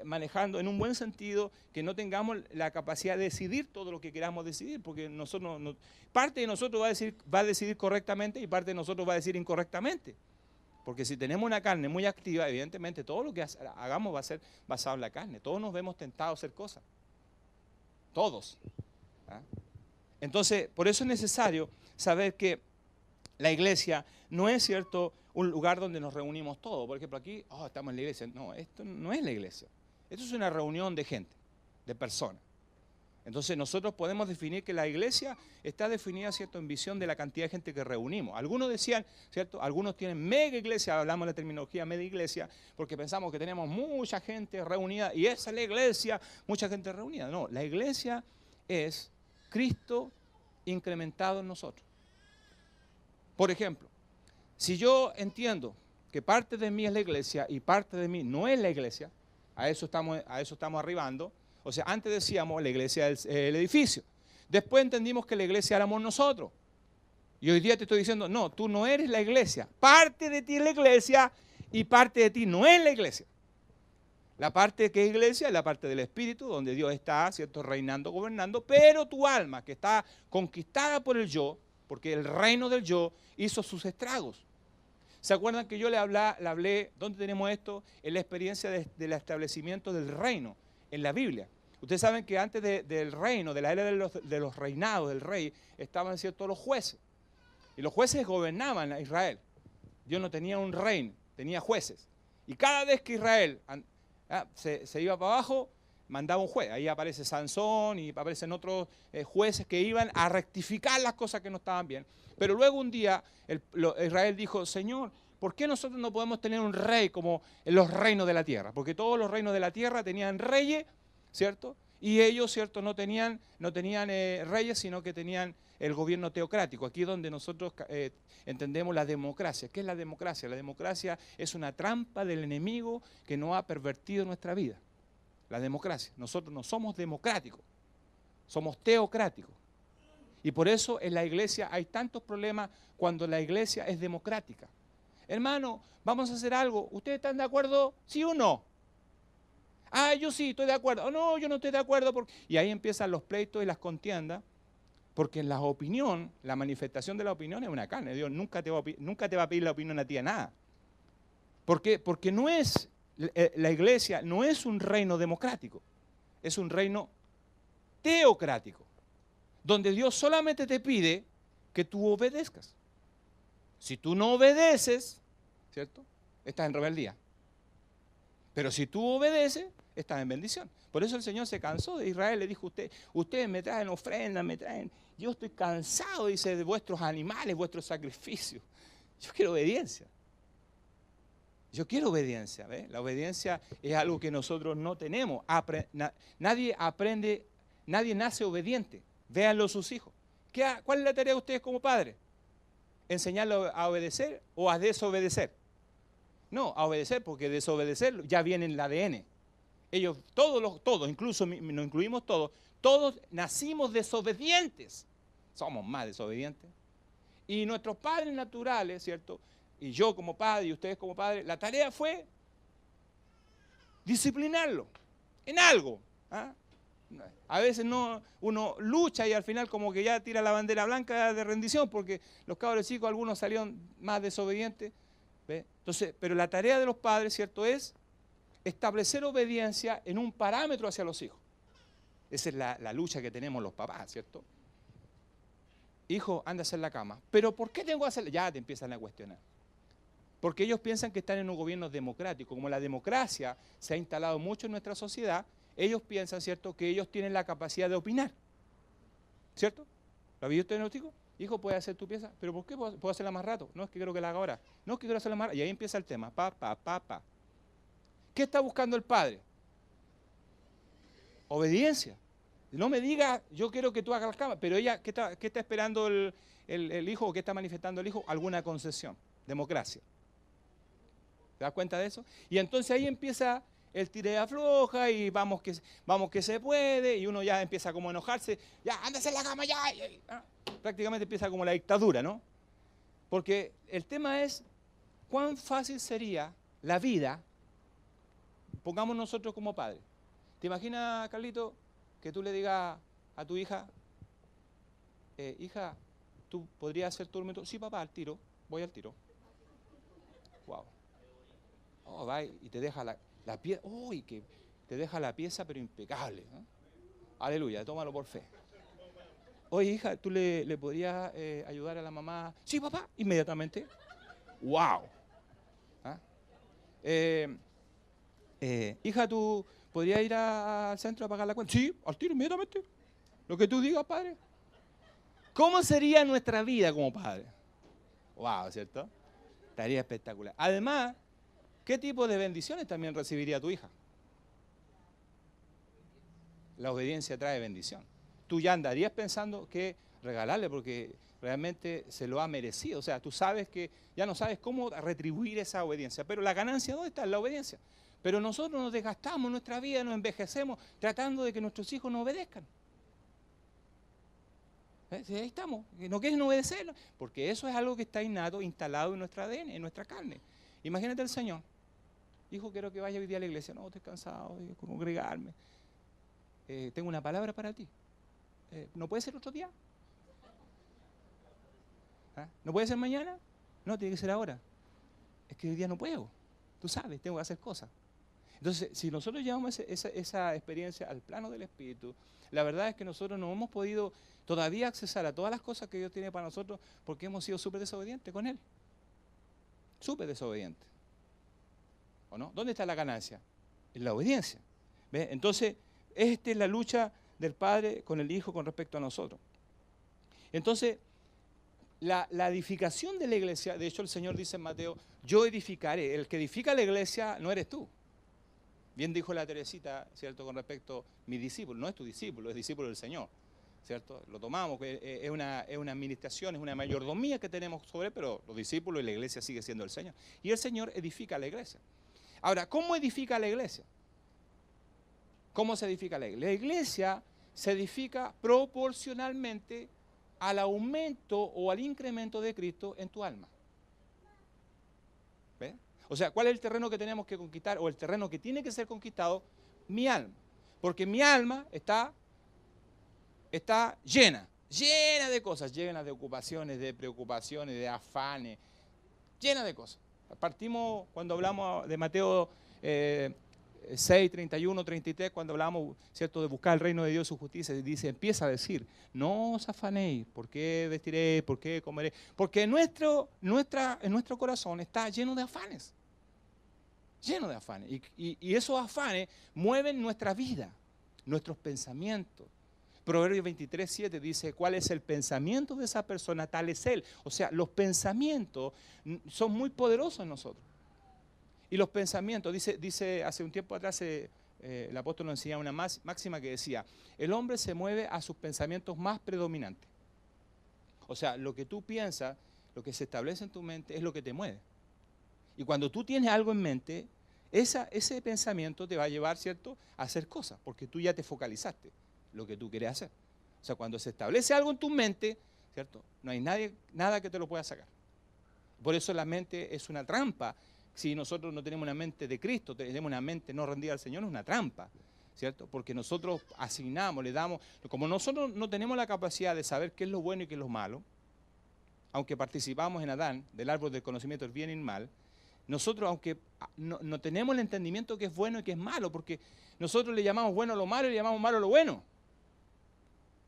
manejando en un buen sentido, que no tengamos la capacidad de decidir todo lo que queramos decidir, porque parte de nosotros va a decidir correctamente y parte de nosotros va a decir incorrectamente. Porque si tenemos una carne muy activa, evidentemente todo lo que hagamos va a ser basado en la carne. Todos nos vemos tentados a hacer cosas. Todos. ¿Ah? Entonces, por eso es necesario saber que la iglesia no es, ¿cierto?, un lugar donde nos reunimos todos. Por ejemplo, aquí, estamos en la iglesia. No, esto no es la iglesia. Esto es una reunión de gente, de personas. Entonces nosotros podemos definir que la iglesia está definida, ¿cierto?, en visión de la cantidad de gente que reunimos. Algunos decían, ¿cierto?, algunos tienen mega iglesia, hablamos de la terminología mega iglesia, porque pensamos que tenemos mucha gente reunida y esa es la iglesia, mucha gente reunida. No, la iglesia es Cristo incrementado en nosotros. Por ejemplo, si yo entiendo que parte de mí es la iglesia y parte de mí no es la iglesia. A eso estamos arribando. O sea, antes decíamos la iglesia es el edificio. Después entendimos que la iglesia éramos nosotros. Y hoy día te estoy diciendo, no, tú no eres la iglesia. Parte de ti es la iglesia y parte de ti no es la iglesia. La parte que es iglesia es la parte del Espíritu, donde Dios está, ¿cierto?, reinando, gobernando, pero tu alma, que está conquistada por el yo, porque el reino del yo hizo sus estragos. ¿Se acuerdan que yo le hablé, dónde tenemos esto? En la experiencia del establecimiento del reino, en la Biblia. Ustedes saben que antes del reino, de la era de los reinados del rey, estaban, ¿cierto?, los jueces. Y los jueces gobernaban a Israel. Dios no tenía un reino, tenía jueces. Y cada vez que Israel se iba para abajo, mandaba un juez. Ahí aparece Sansón y aparecen otros jueces que iban a rectificar las cosas que no estaban bien. Pero luego un día Israel dijo, Señor, ¿por qué nosotros no podemos tener un rey como en los reinos de la tierra? Porque todos los reinos de la tierra tenían reyes, ¿cierto? Y ellos, ¿cierto?, no tenían reyes, sino que tenían el gobierno teocrático. Aquí es donde nosotros entendemos la democracia. ¿Qué es la democracia? La democracia es una trampa del enemigo que nos ha pervertido nuestra vida. La democracia. Nosotros no somos democráticos, somos teocráticos. Y por eso en la iglesia hay tantos problemas cuando la iglesia es democrática. Hermano, vamos a hacer algo. ¿Ustedes están de acuerdo? ¿Sí o no? Ah, yo sí, estoy de acuerdo. Oh, no, yo no estoy de acuerdo. Y ahí empiezan los pleitos y las contiendas. Porque la opinión, la manifestación de la opinión es una carne. Dios nunca te va a pedir la opinión a ti a nada. ¿Por qué? Porque no es, la iglesia no es un reino democrático. Es un reino teocrático. Donde Dios solamente te pide que tú obedezcas. Si tú no obedeces, ¿cierto?, estás en rebeldía. Pero si tú obedeces, estás en bendición. Por eso el Señor se cansó de Israel. Le dijo, ustedes me traen ofrendas, yo estoy cansado, dice, de vuestros animales, vuestros sacrificios. Yo quiero obediencia. Yo quiero obediencia. ¿Ves? La obediencia es algo que nosotros no tenemos. Nadie nace obediente. Véanlo sus hijos. ¿Cuál es la tarea de ustedes como padres? ¿Enseñarlo a obedecer o a desobedecer? No, a obedecer, porque desobedecer ya viene en el ADN. Ellos, todos, incluso nos incluimos todos nacimos desobedientes. Somos más desobedientes. Y nuestros padres naturales, ¿cierto?, y yo como padre y ustedes como padres, la tarea fue disciplinarlo en algo. ¿Ah? A veces uno lucha y al final como que ya tira la bandera blanca de rendición porque los cabros chicos, algunos salieron más desobedientes. ¿Ve? Entonces, pero la tarea de los padres, ¿cierto?, es establecer obediencia en un parámetro hacia los hijos. Esa es la lucha que tenemos los papás, ¿cierto? Hijo, anda a hacer la cama. ¿Pero por qué tengo que hacerla? Ya te empiezan a cuestionar. Porque ellos piensan que están en un gobierno democrático. Como la democracia se ha instalado mucho en nuestra sociedad, ellos piensan, ¿cierto?, que ellos tienen la capacidad de opinar. ¿Cierto? ¿Lo había usted, Náutico? Hijo, ¿puedes hacer tu pieza? ¿Pero por qué puedo hacerla más rato? No, es que quiero que la haga ahora. No, es que quiero hacerla más rato. Y ahí empieza el tema. Pa. ¿Qué está buscando el padre? Obediencia. No me diga, yo quiero que tú hagas la cama, pero ella, ¿qué está esperando el hijo o qué está manifestando el hijo? Alguna concesión. Democracia. ¿Te das cuenta de eso? Y entonces ahí empieza el tire y afloja y vamos que se puede, y uno ya empieza como a enojarse, ya, ándase en la cama, ya. Prácticamente empieza como la dictadura, ¿no? Porque el tema es, ¿cuán fácil sería la vida, pongamos nosotros como padres? ¿Te imaginas, Carlito, que tú le digas a tu hija, hija, ¿tú podrías hacer tu dormitorio? Sí, papá, al tiro, voy al tiro. Wow. Oh, va y te deja la pieza, uy, que te deja la pieza pero impecable, ¿no? Aleluya, tómalo por fe. Oye, hija, ¿tú le podrías ayudar a la mamá? Sí, papá, inmediatamente. ¡Wow! ¿Ah? Hija, ¿tú podrías ir al centro a pagar la cuenta? Sí, al tiro, inmediatamente. Lo que tú digas, padre. ¿Cómo sería nuestra vida como padre? ¡Wow! ¿Cierto? Estaría espectacular. Además, ¿qué tipo de bendiciones también recibiría tu hija? La obediencia trae bendición. Tú ya andarías pensando que regalarle porque realmente se lo ha merecido. O sea, tú sabes que ya no sabes cómo retribuir esa obediencia. Pero la ganancia, ¿dónde está? En la obediencia. Pero nosotros nos desgastamos nuestra vida, nos envejecemos tratando de que nuestros hijos nos obedezcan. Ahí estamos, no quieren obedecerlo, porque eso es algo que está innato, instalado en nuestra ADN, en nuestra carne. Imagínate el Señor. Hijo, quiero que vaya hoy día a la iglesia. No, estoy cansado de congregarme. Tengo una palabra para ti. ¿No puede ser otro día? ¿Ah? ¿No puede ser mañana? No, tiene que ser ahora. Es que hoy día no puedo. Tú sabes, tengo que hacer cosas. Entonces, si nosotros llevamos esa experiencia al plano del Espíritu, la verdad es que nosotros no hemos podido todavía accesar a todas las cosas que Dios tiene para nosotros porque hemos sido súper desobedientes con Él. Súper desobedientes. ¿O no? ¿Dónde está la ganancia? En la obediencia. ¿Ve? Entonces, esta es la lucha del Padre con el Hijo con respecto a nosotros. Entonces, la edificación de la iglesia, de hecho el Señor dice en Mateo, yo edificaré. El que edifica la iglesia no eres tú. Bien dijo la Teresita, ¿cierto?, con respecto a mi discípulo. No es tu discípulo, es discípulo del Señor, ¿cierto? Lo tomamos, es una administración, es una mayordomía que tenemos sobre él, pero los discípulos y la iglesia sigue siendo el Señor. Y el Señor edifica la iglesia. Ahora, ¿cómo edifica la iglesia? ¿Cómo se edifica la iglesia? La iglesia se edifica proporcionalmente al aumento o al incremento de Cristo en tu alma. ¿Ves? O sea, ¿cuál es el terreno que tenemos que conquistar o el terreno que tiene que ser conquistado? Mi alma. Porque mi alma está llena de cosas, llena de ocupaciones, de preocupaciones, de afanes, llena de cosas. Partimos cuando hablamos de Mateo 6, 31, 33, cuando hablamos, ¿cierto?, de buscar el reino de Dios y su justicia, empieza a decir, no os afanéis, ¿por qué vestiréis? ¿Por qué comeréis? Porque en nuestro corazón está lleno de afanes. Lleno de afanes. Y esos afanes mueven nuestra vida, nuestros pensamientos. Proverbios 23, 7 dice, ¿cuál es el pensamiento de esa persona? Tal es él. O sea, los pensamientos son muy poderosos en nosotros. Y los pensamientos, dice hace un tiempo atrás, el apóstol nos enseñaba una máxima que decía, el hombre se mueve a sus pensamientos más predominantes. O sea, lo que tú piensas, lo que se establece en tu mente es lo que te mueve. Y cuando tú tienes algo en mente, ese pensamiento te va a llevar, ¿cierto?, a hacer cosas, porque tú ya te focalizaste lo que tú quieres hacer. O sea, cuando se establece algo en tu mente, ¿cierto?, no hay nada que te lo pueda sacar. Por eso la mente es una trampa. Si nosotros no tenemos una mente de Cristo, tenemos una mente no rendida al Señor, es una trampa, ¿cierto? Porque nosotros asignamos, le damos, como nosotros no tenemos la capacidad de saber qué es lo bueno y qué es lo malo, aunque participamos en Adán, del árbol del conocimiento del bien y el mal, nosotros, aunque no tenemos el entendimiento que es bueno y que es malo, porque nosotros le llamamos bueno a lo malo y le llamamos malo a lo bueno.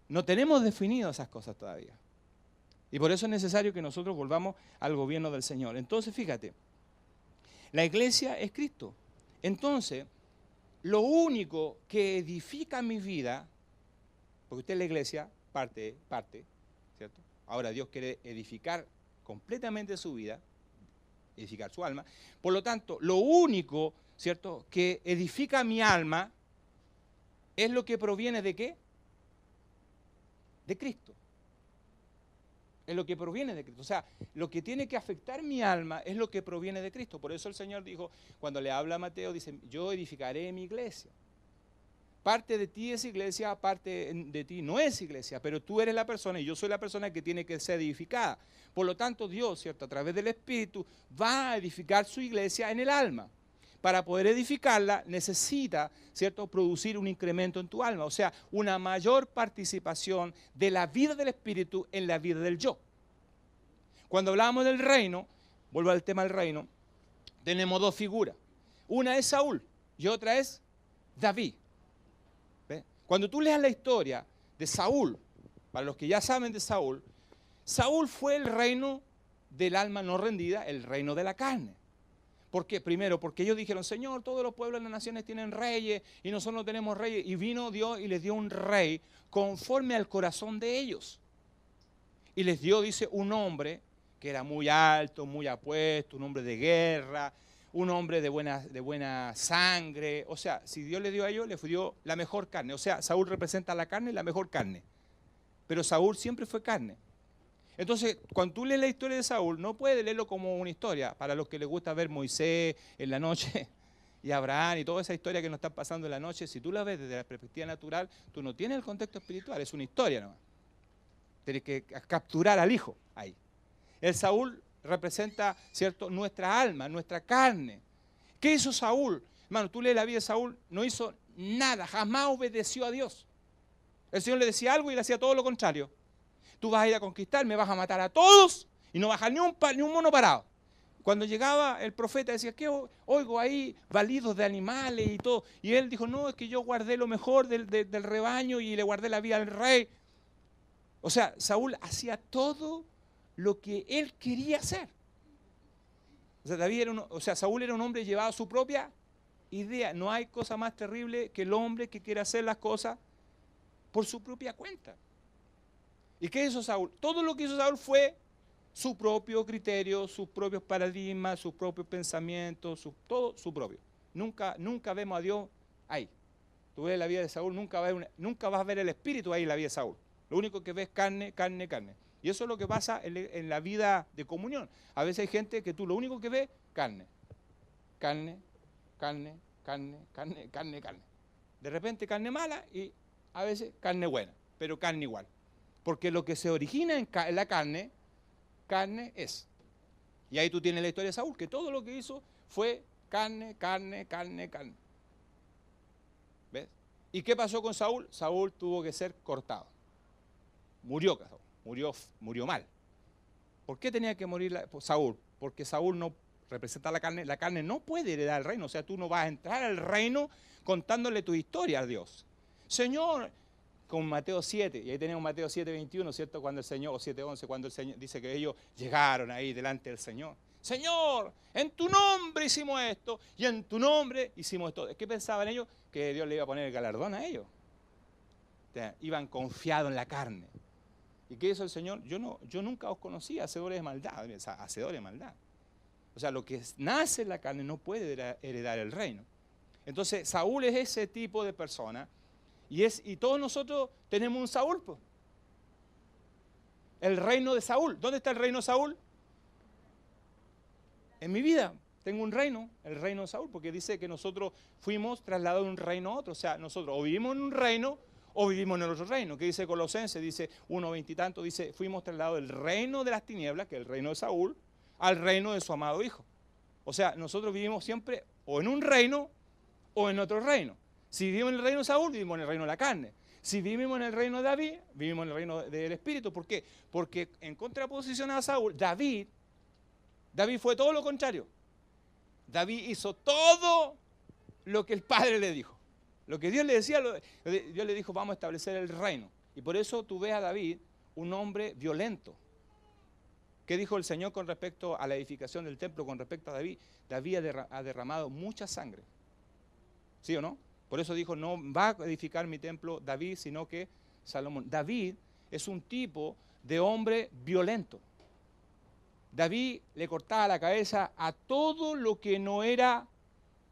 No tenemos definido esas cosas todavía. Y por eso es necesario que nosotros volvamos al gobierno del Señor. Entonces, fíjate, la iglesia es Cristo. Entonces, lo único que edifica mi vida, porque usted es la iglesia, parte, ¿cierto? Ahora Dios quiere edificar completamente su vida, edificar su alma. Por lo tanto, lo único, ¿cierto?, que edifica mi alma es lo que proviene de ¿qué? De Cristo. Es lo que proviene de Cristo. O sea, lo que tiene que afectar mi alma es lo que proviene de Cristo. Por eso el Señor dijo, cuando le habla a Mateo, dice, yo edificaré mi iglesia. Parte de ti es iglesia, parte de ti no es iglesia, pero tú eres la persona y yo soy la persona que tiene que ser edificada. Por lo tanto, Dios, ¿cierto?, a través del Espíritu, va a edificar su iglesia en el alma. Para poder edificarla necesita, ¿cierto?, producir un incremento en tu alma, o sea, una mayor participación de la vida del Espíritu en la vida del yo. Cuando hablamos del reino, vuelvo al tema del reino, tenemos dos figuras. Una es Saúl y otra es David. ¿Ve? Cuando tú leas la historia de Saúl, para los que ya saben de Saúl, Saúl fue el reino del alma no rendida, el reino de la carne. ¿Por qué? Primero, porque ellos dijeron, Señor, todos los pueblos de las naciones tienen reyes y nosotros no tenemos reyes. Y vino Dios y les dio un rey conforme al corazón de ellos. Y les dio, dice, un hombre que era muy alto, muy apuesto, un hombre de guerra, un hombre de buena sangre. O sea, si Dios le dio a ellos, le dio la mejor carne. O sea, Saúl representa la carne y la mejor carne. pero Saúl siempre fue carne. Entonces, cuando tú lees la historia de Saúl, no puedes leerlo como una historia, para los que les gusta ver Moisés en la noche, y Abraham y toda esa historia que nos está pasando en la noche. Si tú la ves desde la perspectiva natural, tú no tienes el contexto espiritual, es una historia nomás. Tienes que capturar al hijo ahí. El Saúl representa, ¿cierto?, nuestra alma, nuestra carne. ¿Qué hizo Saúl? Hermano, tú lees la vida de Saúl, no hizo nada, jamás obedeció a Dios. El Señor le decía algo y le hacía todo lo contrario. Tú vas a ir a conquistar, me vas a matar a todos y no vas a dejar ni un mono parado. Cuando llegaba el profeta decía, ¿qué oigo ahí? Balidos de animales y todo. Y él dijo, no, es que yo guardé lo mejor del rebaño y le guardé la vida al rey. O sea, Saúl hacía todo lo que él quería hacer. O sea, Saúl era un hombre llevado a su propia idea. No hay cosa más terrible que el hombre que quiere hacer las cosas por su propia cuenta. ¿Y qué hizo Saúl? Todo lo que hizo Saúl fue su propio criterio, sus propios paradigmas, sus propios pensamientos, todo su propio. Nunca vemos a Dios ahí. Tú ves la vida de Saúl, nunca vas a ver el espíritu ahí en la vida de Saúl. Lo único que ves es carne, carne, carne. Y eso es lo que pasa en la vida de comunión. A veces hay gente que tú lo único que ves, carne. Carne, carne, carne, carne, carne, carne. De repente carne mala y a veces carne buena, pero carne igual. Porque lo que se origina en la carne es. Y ahí tú tienes la historia de Saúl, que todo lo que hizo fue carne, carne, carne, carne. ¿Ves? ¿Y qué pasó con Saúl? Saúl tuvo que ser cortado. Murió mal. ¿Por qué tenía que morir Saúl? Porque Saúl no representa la carne. La carne no puede heredar el reino. O sea, tú no vas a entrar al reino contándole tu historia a Dios. Señor, con Mateo 7, y ahí tenemos Mateo 7, 21, ¿cierto? Cuando el Señor, o 7, 11, cuando el Señor dice que ellos llegaron ahí delante del Señor. Señor, en tu nombre hicimos esto, y en tu nombre hicimos esto. ¿Qué pensaban ellos? Que Dios le iba a poner el galardón a ellos. O sea, iban confiados en la carne. ¿Y qué hizo el Señor? Yo nunca os conocí, hacedores de maldad, hacedores de maldad. O sea, lo que nace en la carne no puede heredar el reino. Entonces, Saúl es ese tipo de persona. Y todos nosotros tenemos un Saúl, pues. El reino de Saúl. ¿Dónde está el reino de Saúl? En mi vida tengo un reino, el reino de Saúl, porque dice que nosotros fuimos trasladados de un reino a otro. O sea, nosotros o vivimos en un reino o vivimos en el otro reino. ¿Qué dice Colosenses? Dice 1:20 y tanto, dice, fuimos trasladados del reino de las tinieblas, que es el reino de Saúl, al reino de su amado Hijo. O sea, nosotros vivimos siempre o en un reino o en otro reino. Si vivimos en el reino de Saúl, vivimos en el reino de la carne. Si vivimos en el reino de David, vivimos en el reino del Espíritu. ¿Por qué? Porque en contraposición a Saúl, David fue todo lo contrario. David hizo todo lo que el Padre le dijo. Lo que Dios le decía, Dios le dijo, vamos a establecer el reino. Y por eso tú ves a David un hombre violento. ¿Qué dijo el Señor con respecto a la edificación del templo, con respecto a David? David ha derramado mucha sangre. ¿Sí o no? Por eso dijo, no va a edificar mi templo David, sino que Salomón. David es un tipo de hombre violento. David le cortaba la cabeza a todo lo que no era,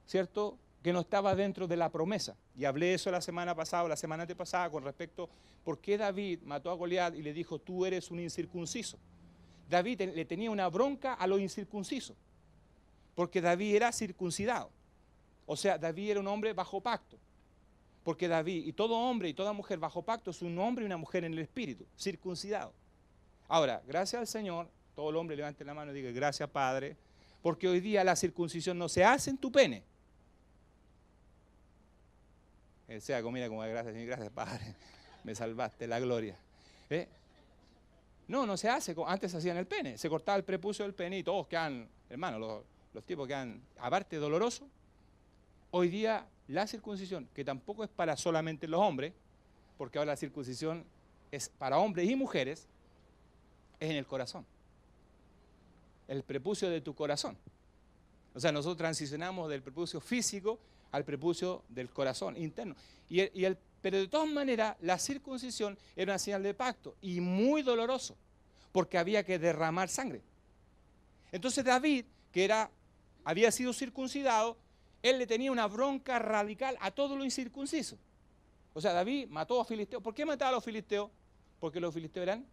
¿cierto?, que no estaba dentro de la promesa. Y hablé eso la semana pasada o la semana antepasada con respecto a por qué David mató a Goliat y le dijo, tú eres un incircunciso. David le tenía una bronca a los incircuncisos, porque David era circuncidado. O sea, David era un hombre bajo pacto. Porque David, y todo hombre y toda mujer bajo pacto, es un hombre y una mujer en el espíritu, circuncidado. Ahora, gracias al Señor, todo el hombre levante la mano y diga, gracias Padre, porque hoy día la circuncisión no se hace en tu pene. Sea comida como gracias, Señor, gracias Padre, me salvaste la gloria. No se hace, antes se hacía en el pene, se cortaba el prepucio del pene y todos quedan, hermano, los tipos quedan, aparte dolorosos. Hoy día la circuncisión, que tampoco es para solamente los hombres, porque ahora la circuncisión es para hombres y mujeres, es en el corazón. El prepucio de tu corazón. O sea, nosotros transicionamos del prepucio físico al prepucio del corazón interno. Pero de todas maneras, la circuncisión era una señal de pacto y muy doloroso, porque había que derramar sangre. Entonces David, que había sido circuncidado, él le tenía una bronca radical a todo lo incircunciso. O sea, David mató a filisteos. ¿Por qué mataba a los filisteos? Porque los filisteos eran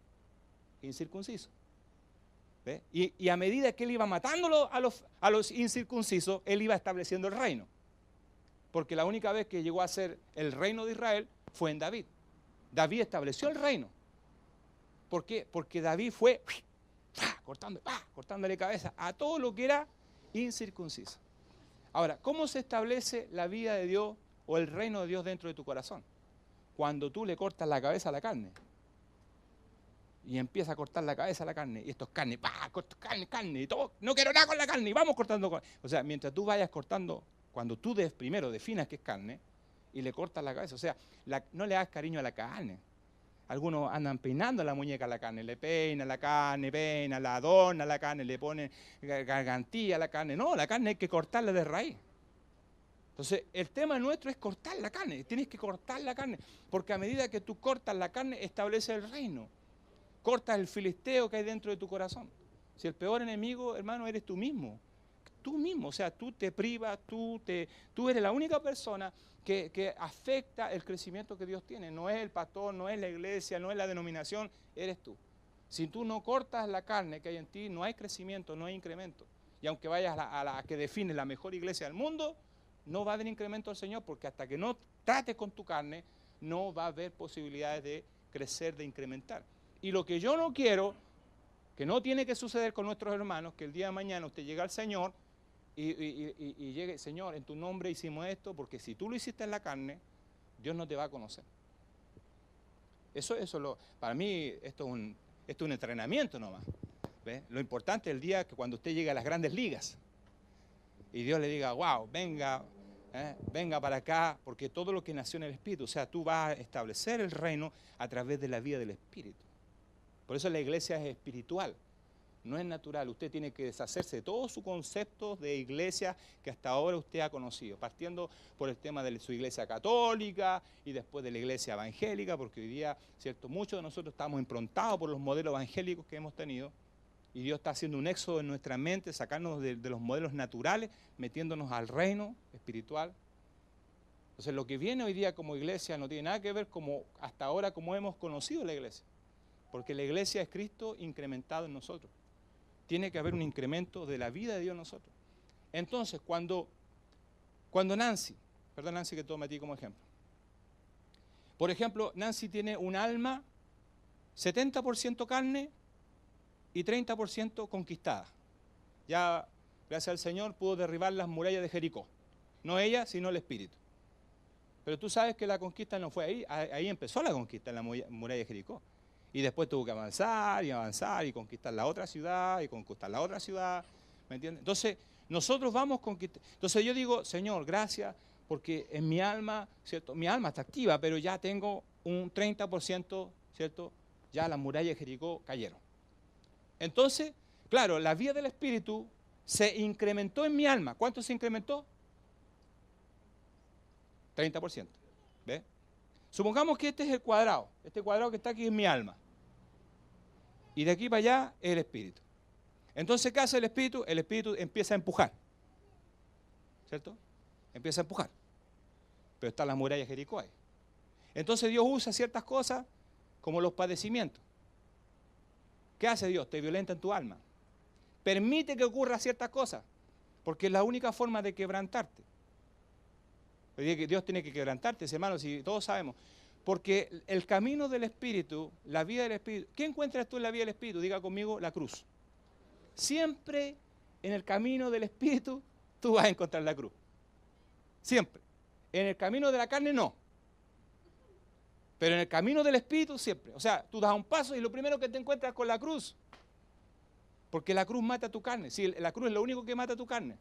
incircuncisos. ¿Ve? Y a medida que él iba matándolo a los incircuncisos, él iba estableciendo el reino. Porque la única vez que llegó a ser el reino de Israel fue en David. David estableció el reino. ¿Por qué? Porque David fue cortándole cabeza a todo lo que era incircunciso. Ahora, ¿cómo se establece la vida de Dios o el reino de Dios dentro de tu corazón? Cuando tú le cortas la cabeza a la carne. Y empieza a cortar la cabeza a la carne. Y esto es carne, carne, y todo. No quiero nada con la carne. Y vamos cortando. O sea, mientras tú vayas cortando, cuando tú primero definas que es carne, y le cortas la cabeza. O sea, no le das cariño a la carne. Algunos andan peinando la muñeca a la carne. Le peina la carne, peina, la adorna la carne, le pone gargantilla a la carne. No, la carne hay que cortarla de raíz. Entonces, el tema nuestro es cortar la carne. Tienes que cortar la carne. Porque a medida que tú cortas la carne, establece el reino. Cortas el filisteo que hay dentro de tu corazón. Si el peor enemigo, hermano, eres tú mismo. Tú mismo, o sea, tú te privas, tú eres la única persona que afecta el crecimiento que Dios tiene. No es el pastor, no es la iglesia, no es la denominación, eres tú. Si tú no cortas la carne que hay en ti, no hay crecimiento, no hay incremento. Y aunque vayas a la que define la mejor iglesia del mundo, no va a haber incremento al Señor, porque hasta que no trates con tu carne, no va a haber posibilidades de crecer, de incrementar. Y lo que yo no quiero, que no tiene que suceder con nuestros hermanos, que el día de mañana usted llegue al Señor y llegue, Señor, en tu nombre hicimos esto, porque si tú lo hiciste en la carne, Dios no te va a conocer. Para mí esto es un entrenamiento nomás. ¿Ve? Lo importante es el día que cuando usted llegue a las grandes ligas y Dios le diga, wow, venga para acá, porque todo lo que nació en el Espíritu, o sea, tú vas a establecer el reino a través de la vida del Espíritu. Por eso la iglesia es espiritual, no es natural. Usted tiene que deshacerse de todos sus conceptos de iglesia que hasta ahora usted ha conocido, partiendo por el tema de su iglesia católica y después de la iglesia evangélica, porque hoy día, cierto, muchos de nosotros estamos improntados por los modelos evangélicos que hemos tenido, y Dios está haciendo un éxodo en nuestra mente, sacarnos de los modelos naturales, metiéndonos al reino espiritual. Entonces lo que viene hoy día como iglesia no tiene nada que ver como hasta ahora como hemos conocido la iglesia. Porque la iglesia es Cristo incrementado en nosotros. Tiene que haber un incremento de la vida de Dios en nosotros. Entonces, cuando Nancy que tome a ti como ejemplo. Por ejemplo, Nancy tiene un alma 70% carne y 30% conquistada. Ya, gracias al Señor, pudo derribar las murallas de Jericó. No ella, sino el Espíritu. Pero tú sabes que la conquista no fue ahí. Ahí empezó la conquista en la muralla de Jericó. Y después tuvo que avanzar y conquistar la otra ciudad y conquistar la otra ciudad. ¿Me entiendes? Entonces, nosotros vamos conquistando. Entonces yo digo, Señor, gracias, porque en mi alma, ¿cierto? Mi alma está activa, pero ya tengo un 30%, ¿cierto? Ya las murallas de Jericó cayeron. Entonces, claro, la vida del Espíritu se incrementó en mi alma. ¿Cuánto se incrementó? 30%. ¿Ves? Supongamos que este es el cuadrado. Este cuadrado que está aquí es mi alma. Y de aquí para allá es el Espíritu. Entonces, ¿qué hace el Espíritu? El Espíritu empieza a empujar. ¿Cierto? Empieza a empujar. Pero está la muralla de Jericó ahí. Entonces Dios usa ciertas cosas como los padecimientos. ¿Qué hace Dios? Te violenta en tu alma. Permite que ocurra ciertas cosas. Porque es la única forma de quebrantarte. Dios tiene que quebrantarte, hermanos, si todos sabemos. Porque el camino del Espíritu, la vida del Espíritu, ¿qué encuentras tú en la vida del Espíritu? Diga conmigo, la cruz. Siempre en el camino del Espíritu tú vas a encontrar la cruz. Siempre. En el camino de la carne no. Pero en el camino del Espíritu siempre. O sea, tú das un paso y lo primero que te encuentras es con la cruz. Porque la cruz mata tu carne. Sí, la cruz es lo único que mata tu carne.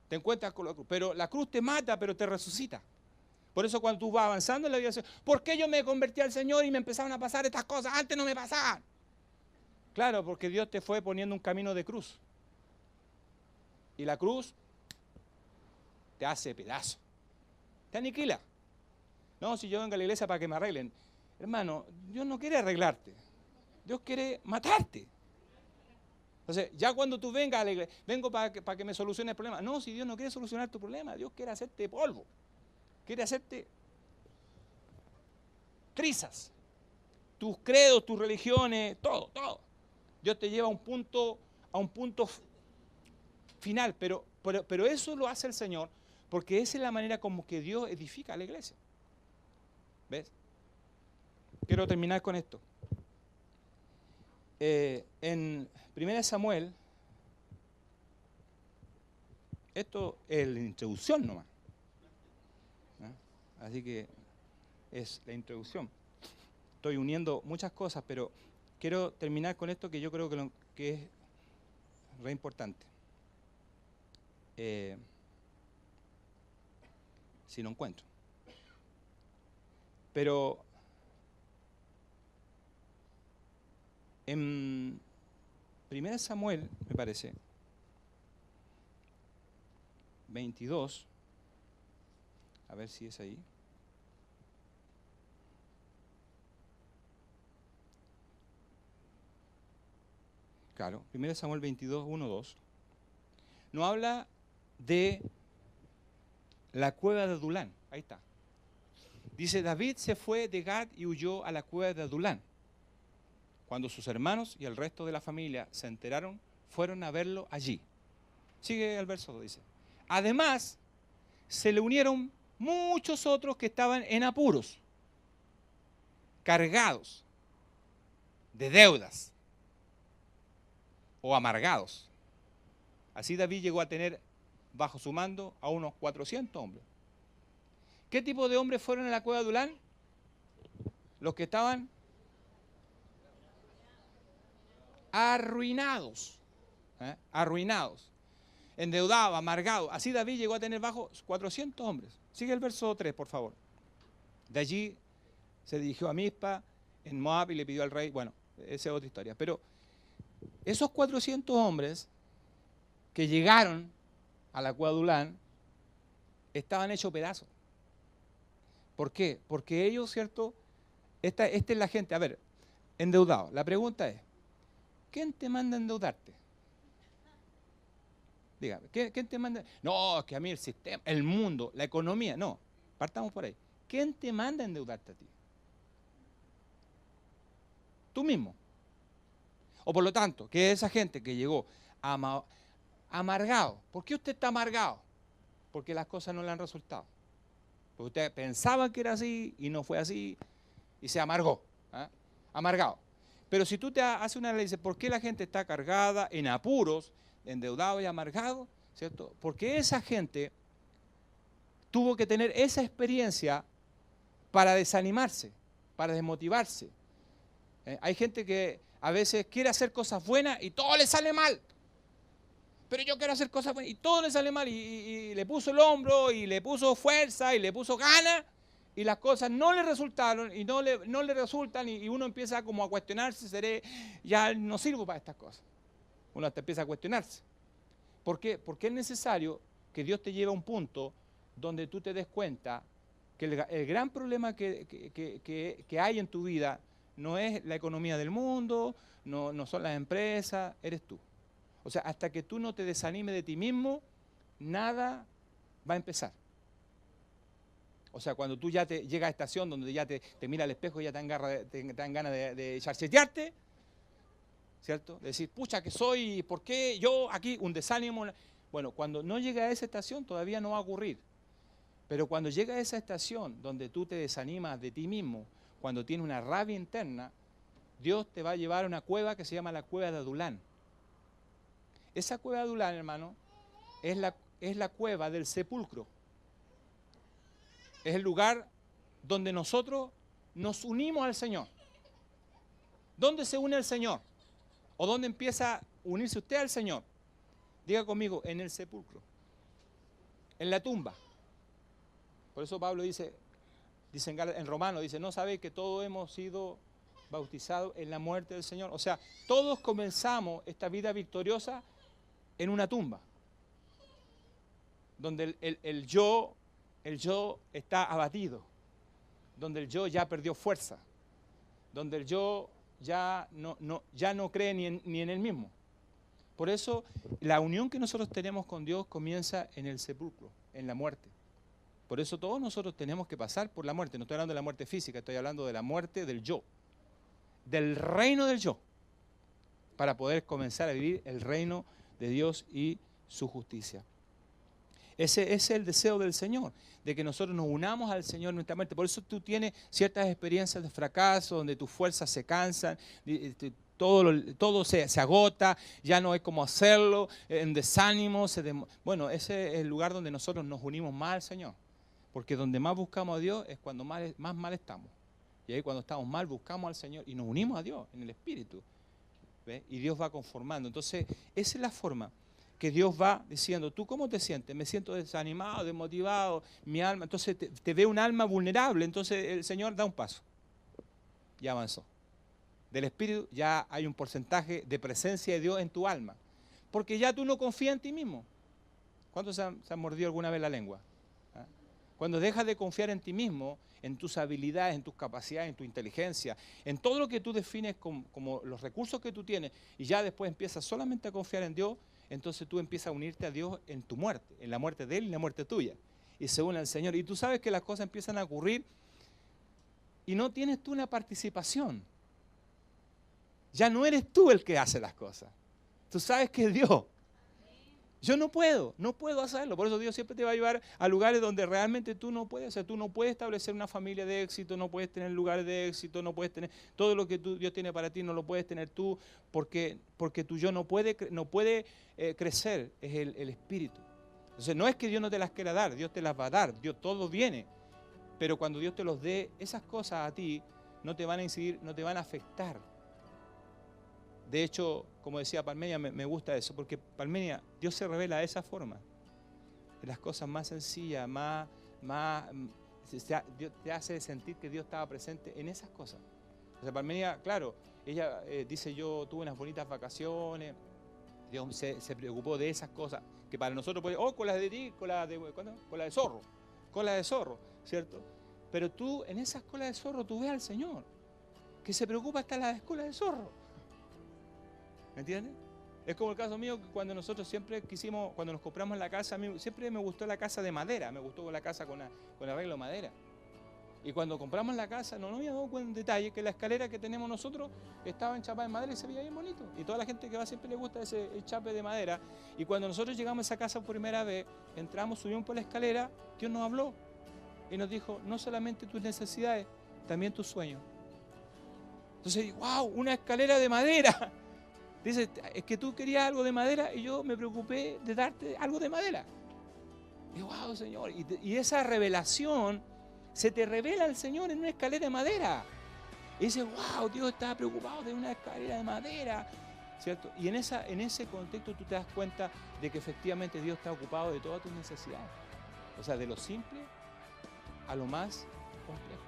Te encuentras con la cruz. Pero la cruz te mata, pero te resucita. Por eso cuando tú vas avanzando en la vida, ¿por qué yo me convertí al Señor y me empezaron a pasar estas cosas? Antes no me pasaban. Claro, porque Dios te fue poniendo un camino de cruz. Y la cruz te hace pedazo. Te aniquila. No, si yo vengo a la iglesia para que me arreglen. Hermano, Dios no quiere arreglarte. Dios quiere matarte. Entonces, ya cuando tú vengas a la iglesia, vengo para que me solucione el problema. No, si Dios no quiere solucionar tu problema, Dios quiere hacerte polvo. Quiere hacerte trizas. tus credos, tus religiones, todo, todo. Dios te lleva a un punto final, pero eso lo hace el Señor, porque esa es la manera como que Dios edifica a la iglesia. ¿Ves? Quiero terminar con esto. En 1 Samuel, esto es la introducción nomás. ¿Ah? Así que es la introducción. Estoy uniendo muchas cosas, pero quiero terminar con esto que yo creo que es re importante. Si lo encuentro. Pero en 1 Samuel, me parece, 22, a ver si es ahí. Claro, 1 Samuel 22, 1, 2. No habla de la cueva de Adulán. Ahí está. Dice, David se fue de Gad y huyó a la cueva de Adulán. Cuando sus hermanos y el resto de la familia se enteraron, fueron a verlo allí. Sigue el verso 2, dice. Además, se le unieron muchos otros que estaban en apuros, cargados de deudas o amargados. Así David llegó a tener bajo su mando a unos 400 hombres. ¿Qué tipo de hombres fueron a la cueva de Adulán? Los que estaban arruinados, arruinados, endeudados, amargados. Así David llegó a tener bajo 400 hombres. Sigue el verso 3, por favor. De allí se dirigió a Mizpa, en Moab, y le pidió al rey, bueno, esa es otra historia. Pero esos 400 hombres que llegaron a la cueva de Adulán estaban hechos pedazos. ¿Por qué? Porque ellos, ¿cierto? Esta es la gente, a ver, endeudado. La pregunta es, ¿quién te manda a endeudarte? Dígame, ¿quién te manda? No, es que a mí el sistema, el mundo, la economía, no, partamos por ahí. ¿Quién te manda a endeudarte a ti? Tú mismo. O por lo tanto, que esa gente que llegó amargado. ¿Por qué usted está amargado? Porque las cosas no le han resultado. Porque usted pensaba que era así y no fue así y se amargó. Amargado. Pero si tú te haces una análisis, ¿por qué la gente está cargada, en apuros, endeudado y amargado? ¿Cierto? Porque esa gente tuvo que tener esa experiencia para desanimarse, para desmotivarse. Hay gente que a veces quiere hacer cosas buenas y todo le sale mal. Pero yo quiero hacer cosas buenas y todo le sale mal. Y le puso el hombro y le puso fuerza y le puso ganas y las cosas no le resultaron y no le resultan y uno empieza como a cuestionarse, ya no sirvo para estas cosas. Uno hasta empieza a cuestionarse. ¿Por qué? Porque es necesario que Dios te lleve a un punto donde tú te des cuenta que el gran problema que hay en tu vida no es la economía del mundo, no son las empresas, eres tú. O sea, hasta que tú no te desanimes de ti mismo, nada va a empezar. O sea, cuando tú ya te llegas a estación donde ya te mira al espejo y ya te dan ganas de charchetearte, ¿cierto? De decir, pucha, que soy, ¿por qué yo aquí? Un desánimo. Bueno, cuando no llega a esa estación todavía no va a ocurrir. Pero cuando llega a esa estación donde tú te desanimas de ti mismo, cuando tienes una rabia interna, Dios te va a llevar a una cueva que se llama la cueva de Adulán. Esa cueva de Adulán, hermano, es la cueva del sepulcro. Es el lugar donde nosotros nos unimos al Señor. ¿Dónde se une el Señor? ¿O dónde empieza a unirse usted al Señor? Diga conmigo, en el sepulcro, en la tumba. Por eso Pablo dice en Romano, dice, ¿no sabéis que todos hemos sido bautizados en la muerte del Señor? O sea, todos comenzamos esta vida victoriosa en una tumba, donde el yo está abatido, donde el yo ya perdió fuerza, donde el yo ya no cree ni en él mismo. Por eso la unión que nosotros tenemos con Dios comienza en el sepulcro, en la muerte. Por eso todos nosotros tenemos que pasar por la muerte. No estoy hablando de la muerte física, estoy hablando de la muerte del yo. del reino del yo, para poder comenzar a vivir el reino de Dios y su justicia. Ese es el deseo del Señor, de que nosotros nos unamos al Señor en nuestra mente. Por eso tú tienes ciertas experiencias de fracaso, donde tus fuerzas se cansan, todo se agota, ya no hay cómo hacerlo, en desánimo. Bueno, ese es el lugar donde nosotros nos unimos más al Señor. Porque donde más buscamos a Dios es cuando más mal estamos. Y ahí cuando estamos mal buscamos al Señor y nos unimos a Dios en el Espíritu. ¿Ve? Y Dios va conformando. Entonces, esa es la forma que Dios va diciendo, ¿tú cómo te sientes? Me siento desanimado, desmotivado, mi alma. Entonces te ve un alma vulnerable, entonces el Señor da un paso. Ya avanzó. Del Espíritu ya hay un porcentaje de presencia de Dios en tu alma. Porque ya tú no confías en ti mismo. ¿Cuántos se han mordido alguna vez la lengua? ¿Ah? Cuando dejas de confiar en ti mismo, en tus habilidades, en tus capacidades, en tu inteligencia, en todo lo que tú defines como los recursos que tú tienes, y ya después empiezas solamente a confiar en Dios, entonces tú empiezas a unirte a Dios en tu muerte, en la muerte de Él y en la muerte tuya. Y se une al Señor. Y tú sabes que las cosas empiezan a ocurrir y no tienes tú una participación. Ya no eres tú el que hace las cosas. Tú sabes que es Dios. Yo no puedo hacerlo. Por eso Dios siempre te va a llevar a lugares donde realmente tú no puedes. O sea, tú no puedes establecer una familia de éxito, no puedes tener lugares de éxito, no puedes tener todo lo que Dios tiene para ti, no lo puedes tener tú, porque tu yo no puede crecer, es el espíritu. Entonces no es que Dios no te las quiera dar, Dios te las va a dar, Dios todo viene. Pero cuando Dios te los dé, esas cosas a ti no te van a incidir, no te van a afectar. De hecho, como decía Parmenia, me gusta eso, porque Parmenia, Dios se revela de esa forma. De las cosas más sencillas, Dios te hace sentir que Dios estaba presente en esas cosas. O sea, Parmenia, claro, ella dice, yo tuve unas bonitas vacaciones, Dios se preocupó de esas cosas, que para nosotros puede, cola de ti, cola de zorro, ¿cierto? Pero tú, en esas colas de zorro, tú ves al Señor, que se preocupa hasta las colas de zorro. ¿Me entiendes? Es como el caso mío, que cuando nosotros siempre cuando nos compramos la casa, a mí siempre me gustó la casa de madera, me gustó la casa con arreglo de madera. Y cuando compramos la casa, no me había dado cuenta en detalle que la escalera que tenemos nosotros estaba enchapada en madera y se veía bien bonito. Y toda la gente que va siempre le gusta ese enchape de madera. Y cuando nosotros llegamos a esa casa por primera vez, entramos, subimos por la escalera, Dios nos habló y nos dijo, no solamente tus necesidades, también tus sueños. Entonces, wow, una escalera de madera. Dice, es que tú querías algo de madera y yo me preocupé de darte algo de madera. Y wow, Señor. Y esa revelación, se te revela el Señor en una escalera de madera. Y dice, wow, Dios estaba preocupado de una escalera de madera. ¿Cierto? Y en ese contexto tú te das cuenta de que efectivamente Dios está ocupado de todas tus necesidades. O sea, de lo simple a lo más complejo.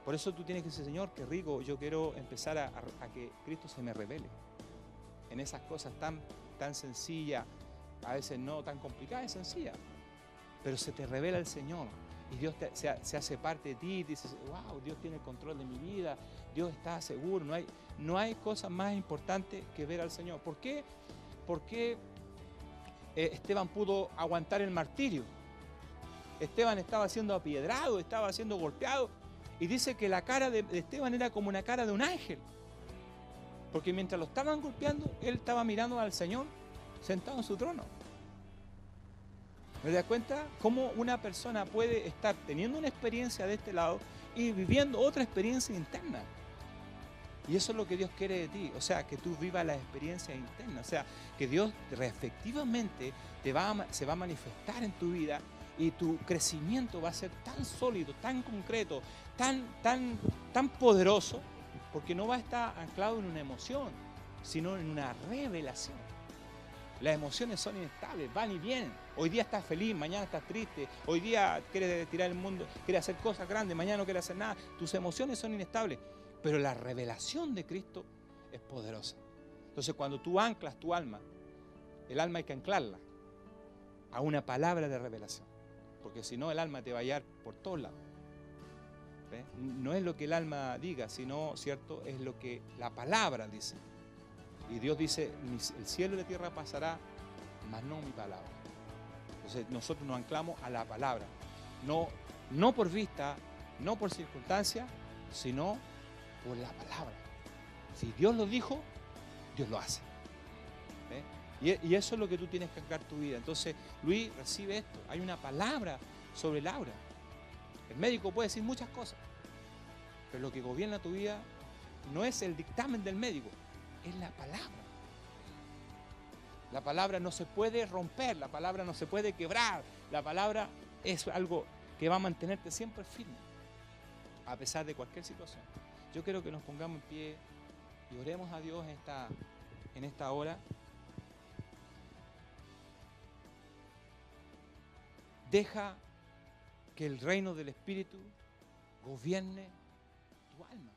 Por eso tú tienes que decir, Señor, qué rico, yo quiero empezar a que Cristo se me revele en esas cosas tan sencillas, a veces no tan complicadas, es sencilla, pero se te revela el Señor y Dios se hace parte de ti y dices, wow, Dios tiene el control de mi vida, Dios está seguro, no hay cosa más importante que ver al Señor. ¿Por qué? Porque Esteban pudo aguantar el martirio. Esteban estaba siendo apiedrado, estaba siendo golpeado, y dice que la cara de Esteban era como una cara de un ángel. Porque mientras lo estaban golpeando, él estaba mirando al Señor sentado en su trono. ¿Me das cuenta? Cómo una persona puede estar teniendo una experiencia de este lado y viviendo otra experiencia interna. Y eso es lo que Dios quiere de ti. O sea, que tú vivas la experiencia interna. O sea, que Dios efectivamente se va a manifestar en tu vida y tu crecimiento va a ser tan sólido, tan concreto, tan poderoso, porque no va a estar anclado en una emoción, sino en una revelación. Las emociones son inestables, van y vienen. Hoy día estás feliz, mañana estás triste. Hoy día quieres tirar el mundo, quieres hacer cosas grandes, mañana no quieres hacer nada. Tus emociones son inestables, pero la revelación de Cristo es poderosa. Entonces, cuando tú anclas tu alma, el alma hay que anclarla a una palabra de revelación, porque si no el alma te va a hallar por todos lados. ¿Ves? No es lo que el alma diga, sino, ¿cierto?, es lo que la palabra dice. Y Dios dice, el cielo y la tierra pasará, mas no mi palabra. Entonces nosotros nos anclamos a la palabra, no por vista, no por circunstancia, sino por la palabra. Si Dios lo dijo, Dios lo hace. Y eso es lo que tú tienes que anclar tu vida. Entonces, Luis, recibe esto. Hay una palabra sobre Laura. El médico puede decir muchas cosas, pero lo que gobierna tu vida no es el dictamen del médico, es la palabra. La palabra no se puede romper, la palabra no se puede quebrar. La palabra es algo que va a mantenerte siempre firme, a pesar de cualquier situación. Yo quiero que nos pongamos en pie y oremos a Dios en esta hora. Deja que el reino del Espíritu gobierne tu alma.